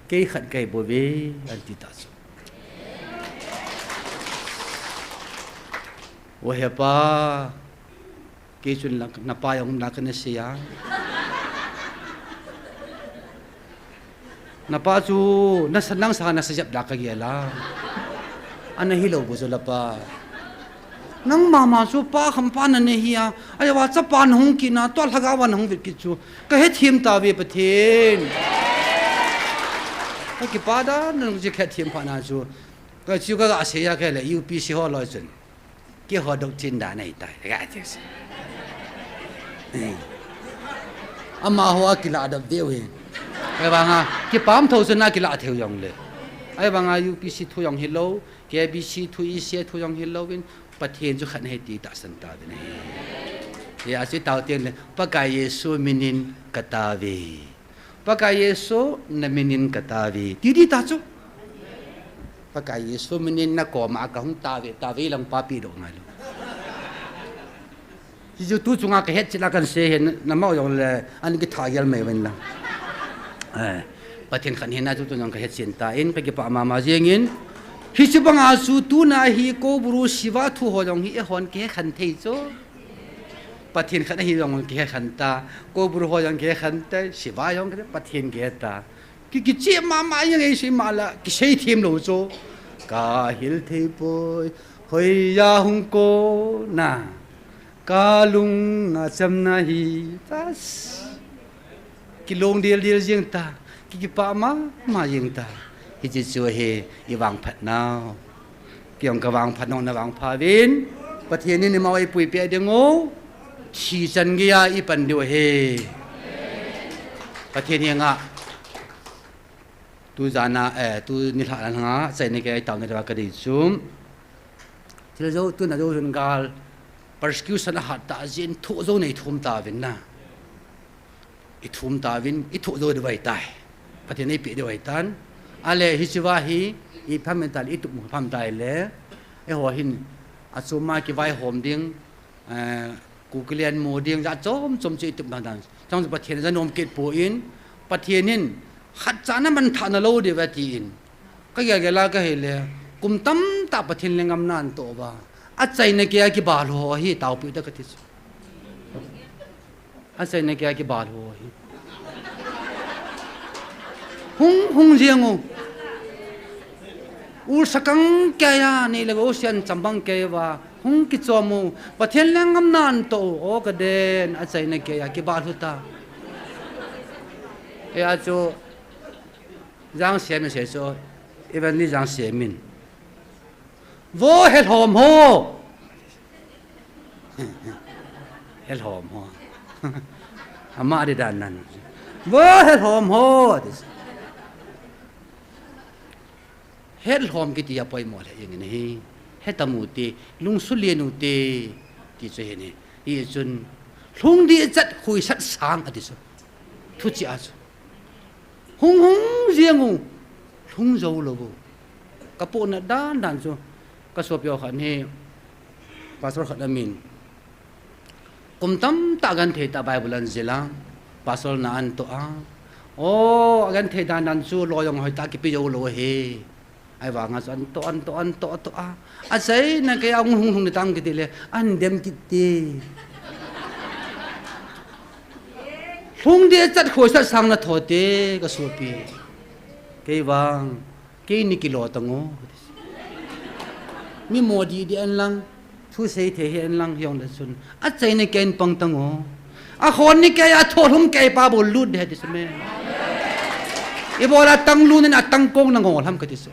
Speaker 8: เกี่ยขัดเกี่ยบวยอันติตาสุว่าเฮป้าเกี่ยจุนลักนับไปองนักนเสียนับป้าจูนัสนังสานัสจับดักกี่ละอันนี้ฮิโลบุษลป้านังมาจูป้าคำป้านันเฮียไอ้ว่าจะปานหงกินนะตัวทักวันหงวิกิจูก็ให้ทีมตาวีประเทศไอ้กี่ป้าด้านั่งจะแค่ทีมพานาจูก็จูก็อาศัยแค่เลยยูพีซีฮอลลอยจนเกี่ยวกับดอกจินดาในไทยก็อาจจะอามาหัวกิลาดับเดียวเองไอ้บางอ่ะกี่ปั๊มทศนากิลาเที่ยวยองเลยไอ้บางอ่ะยูพีซีทุยองฮิโลเกบีซีทุยอีเซียทุยองฮิโลวินประเทศจุขันให้ตีตาสันตาเป็นไงยาสิตาวเตียนเลยปากายเยซูมินินกตาวีปากายเยซูนมินินกตาวีดีตาจูปากายเยซูมินินนักกอมากับหงตาวีลังป้าปีดอกไงลูกที่จูตู้จงอาเกเฮ็ดจิลากันเสียเห็นน้ำมันอย่างเลยอันนี้ก็ถ่ายยัลไม่เป็นละประเทศขันเห็นน่าจุตู้จงอาเกเฮ็ดเสียนตาเอ็นไปเก็บมาเจียงอินฮิจบังอาสูตูนาฮีโกบรูชิวาทูหอยองฮีเอฮอนเกขันเทโจปะเทียนขันฮียองเกขันตาโกบรูหอยองเกขันเตชิวายองเกปะเทียนเกตากิเจียมายังไงสิมาละกิเชยทีมโลโจกาฮิลเทปอยหอยยาฮงโกนากาลุงนาจำนาฮีตัสกิลงเดียลยังตากิปามายังตาที่จะช่วยให้อีวังพัดนาวเกี่ยวกับวังพัดนองในวังพาวินประเทศนี้มาไว้ปุยเปียเดงโง่ชีจันกียาอีปันเดียวเฮประเทศนี้งะตูจานาตูนิลางะใส่ในแก่ตาวในตะวันกระซุมที่เราตูน่าดูถึงการ persecution หัดตาจินทุโจในทุ่มตาวินนะอีทุ่มตาวินอีทุโจเดือดตายประเทศนี้เปียเดือดตันอะไรฮิจิวาฮีอีพัมเมนตัลอีตุกพัมตายเลยไอหัวหินอาสุมากิไว้หอมดิ้งกูเกลียนโมดิ้งจะจมจีตุกดังๆจังประเทศจะนมเกตปูอินประเทศนี้ขัดจานะมันทานโลดีเวทีอินก็อย่างเกล้าก็เห็นเลยกุมตั้มตาประเทศเลี้ยงกำนันตัวบ้าอาใจในเกียร์กิบาลหัวฮีตาวปีตะกติสอาใจในเกียร์กิบาลหัวฮีหงเจียงอูสักังแกยานี่เลยโอเชียนจำบังแกว่าหงกิจอมูประเทศแรงกำนันโตโอกระเด็นอาศัยในแกยากิบาลุตา à cho giang xe mình sẽ cho even đi giang xe mình vô hết hòm hồ hết hòm hồ ama đi đàn năn vô hết hòm hồ hết hòm cái gì à bồi mồiอย่างนี้hết tầm một tí lung xuất liền một tí thì chơi này ý chun lung đi chặt khui sắt sáng ở đây số thu chi à số hung riêng hung dâu lo bu cái bộ nó đan số cái số biểu khẩn này pastor khẩn amin cùng tâm ta gan thế ta Bible an zela pastor na an to a ô gan thế đan số lo yong hỏi ta cái bây giờ lo he ai vào ngã an to à sai na cái ông hung tăng cái gì le anh đem cái gì hung đi chặt khối sát sang là thôi thế cái số pi cái vàng cái ní kilo tăng ngô mi mua đi anh lang thu xây thế anh lang yong đã xuân à sai này cái băng tăng ngô à khôn ní cái à thôi hung cái ba bồn lút đấy thì sao mẹ ý bảo là tăng lút nên à tăng công là ngô làm cái gì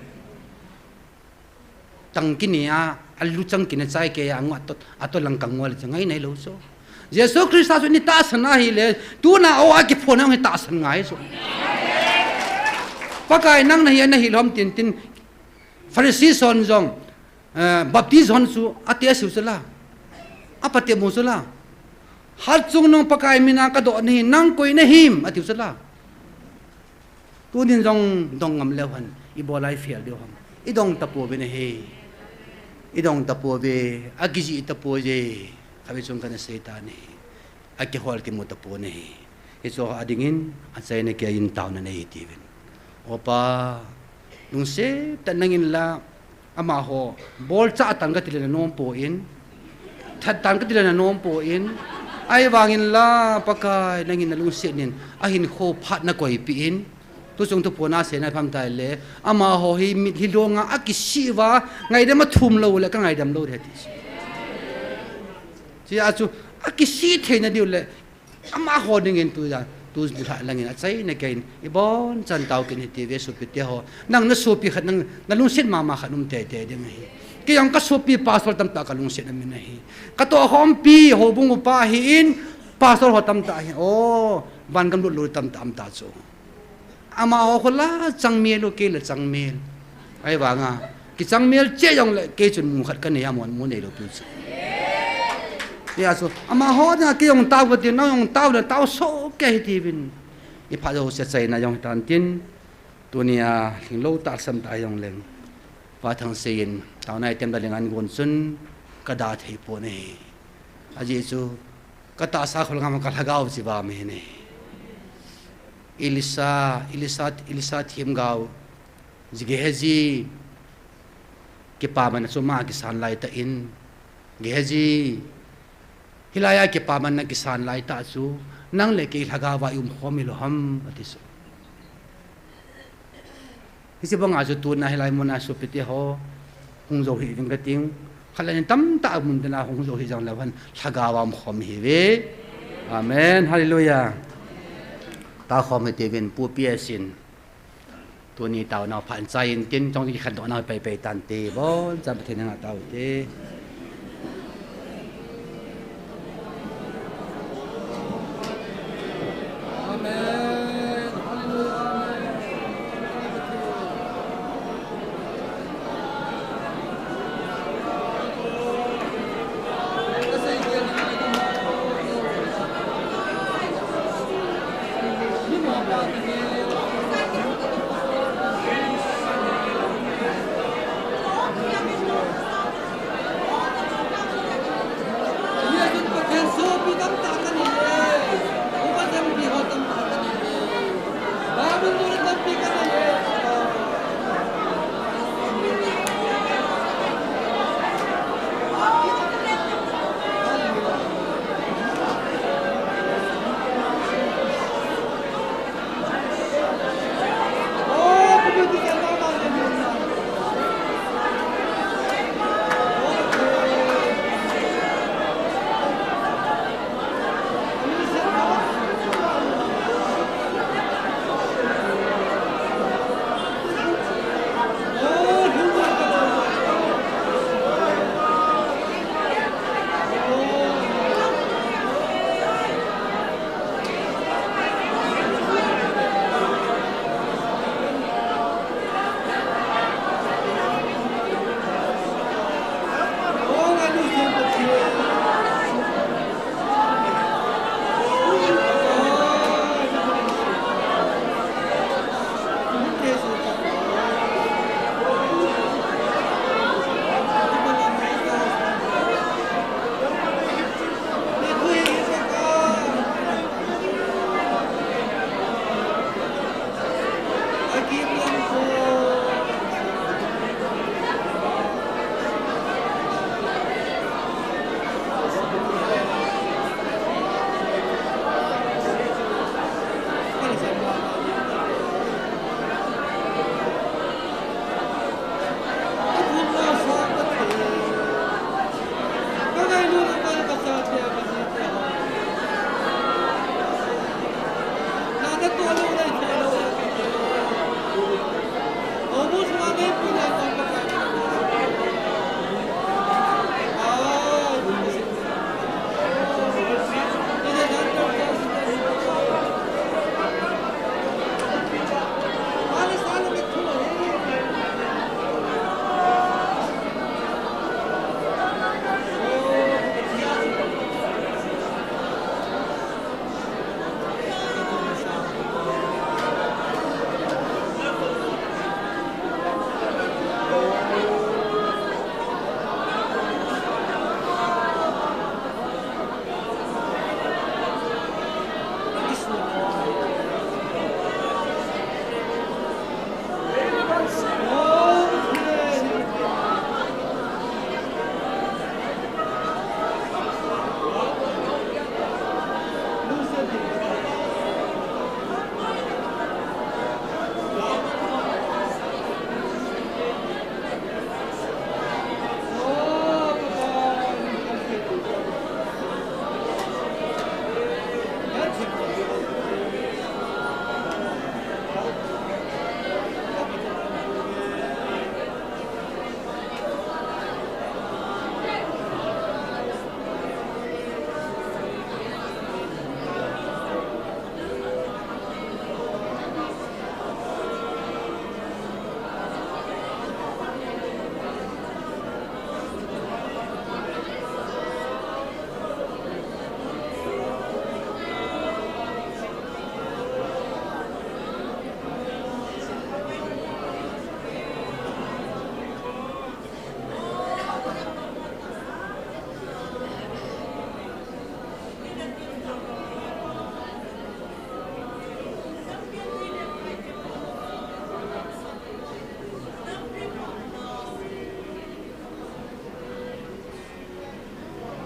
Speaker 8: tăng cái này à lu tăng cái này sai cái à ngọt tôi lang càng ngọt là ngay này lâu số Jesus Christus ni ta sana hi le tu na o a ki phone ang ta san ngai so pakai nang na hi lom tin Pharisee son jong baptist hon su atia su sala apate mo sala hat chung nong pakai mina ka do ni nang koi na him atiu sala tu din jong dong ngam lewan i bolai fiel de hom i dong tapo be ne he i dong tapo be agiji tapo je kami sung kana setan aki hol ki mutapo ne iso adingin at say ne kaya yung tao na nahitivin opa nung se tanangin la amaho bol sa atan ka tila na nompo in tan ka tila na nompo in ay wangin la pagka nangin na lungsinin ahin ko pat na koy piin tusong to po na se na pamtay le amaho hilo nga akisiwa ngay da matum lo la ka ngay dam lo hetis si asu akisi the na diule ama hodingin tu ya tu dula langin at sai na kain ibon chan taw kin TV supit ho nang na supi khat nang nalungsit mama khanum te de ngai ki ang ka supi pastor tam ta kalungsit na min nahi ka to hompi hobung pa hi in pastor ho tam ta hi o ban kam lu tam ta so ama ho khola changmel ke la changmel ai wa nga ki changmel che yong le ke chun mu khat ka ne amon mu ne lo tu ya so ama ho na ki yong taw tin na yong taw da taw so ke tivin i pha jo se sai na yong tan tin tunia hing lo ta sam ta yong leng wa thang sein taw nai tem da leng an gon sun ka da thei po ne a ji chu ka ta sa khol ngam ka lagaw si ba me ne Elisa thim gaw jige heji ki pa man so ma ki san lai ta in geji hilaya ke paman na kisan lai ta su nang le ke lagawa khomilo ham atis isi bang azu tu na hilai mona su piti ho hung zo hi ding kating khalan tam ta mun dana hung zo hi jang lawan lagawa khom hi we amen hallelujah ta khom he devin pu pia sin tu ni tao na phan chai in tin jong ki khan do na pe tan te bon jam the na tao te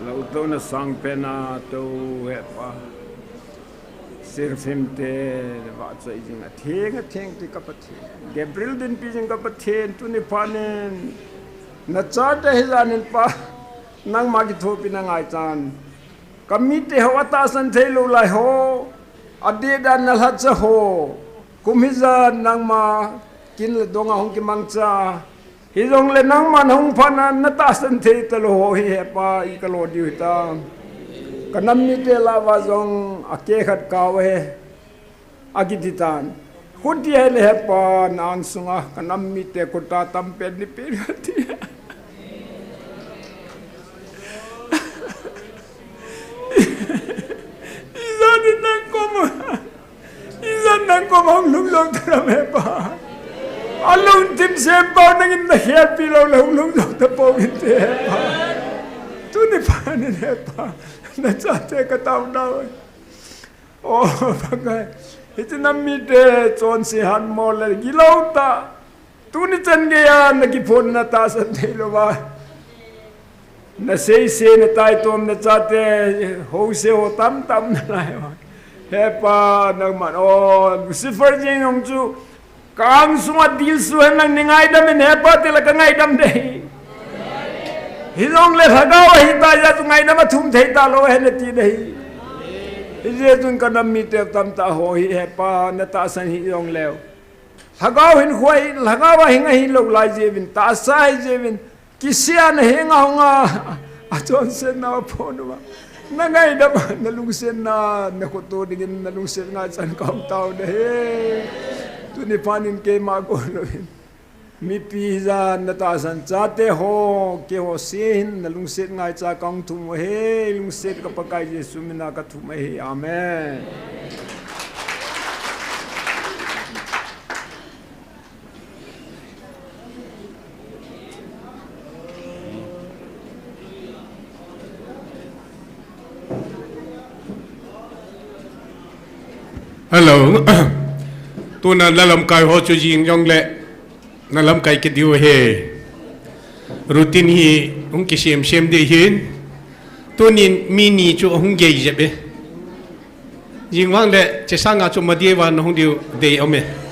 Speaker 12: lau tau na sang pena tau he pa sir femte va chai jing a theng ti ka pathe Gabriel din pi jing ka pathe tu ni panen na cha te hizanin pa nang ma ki thopi na ngai chan kamite hawata san thelo lai ho ade dan na la cha ho kumhiza nang ma kin le donga hong ki mangcha hizong le nang man hong phana na ta san the talo ho he pa I kalo diu ta kanam ni te la wa zong ake khat ka we agititan khudi hele he pa nan sunga kanam mi te ko ta tam pe ni pe ti izan nang ko hong lung lung tra me pa alung tim sem pa nang in the happy lo lung lung ta po te pa tu ni pa ni he pa na cha te ka tau na oh pakai itu nami te chon si han mo le gilau ta tu ni chan ge ya na ki phone na ta san te lo ba na sei se na tai tom na cha te ho se ho tam tam na lai he pa nang man oh sifar jing ong chu kang sunga dil su nang ningai dam ne pa te la ka ngai dam de hilong le thagaw hi ta ya tu ngai dam thum thei ta lo he ne ti dei je tun ka nam mi te tam ta ho hi he pa na ta san hi yong leo thagaw hin khoi lagaw hi ngai lo lai je bin ta sai je bin kisia na he nga nga a chon sen na phone ba na ngai dam na lung sen na ko to dingin na lung sen nga chan kaum tau de tu ni panin ke ma ko lo mi pizza na ta san cha te ho ke ho sin na lung set ngai cha kang thum he lung set ka pakai Jesu mina ka thum he amen hello tu na dalam kai ho chu jing jong le na lam kai ke diu he routine hi ung ki sem de hin tu nin mini chu hung ge je be jing wang le che sanga chu ma die wa no hung diu de ome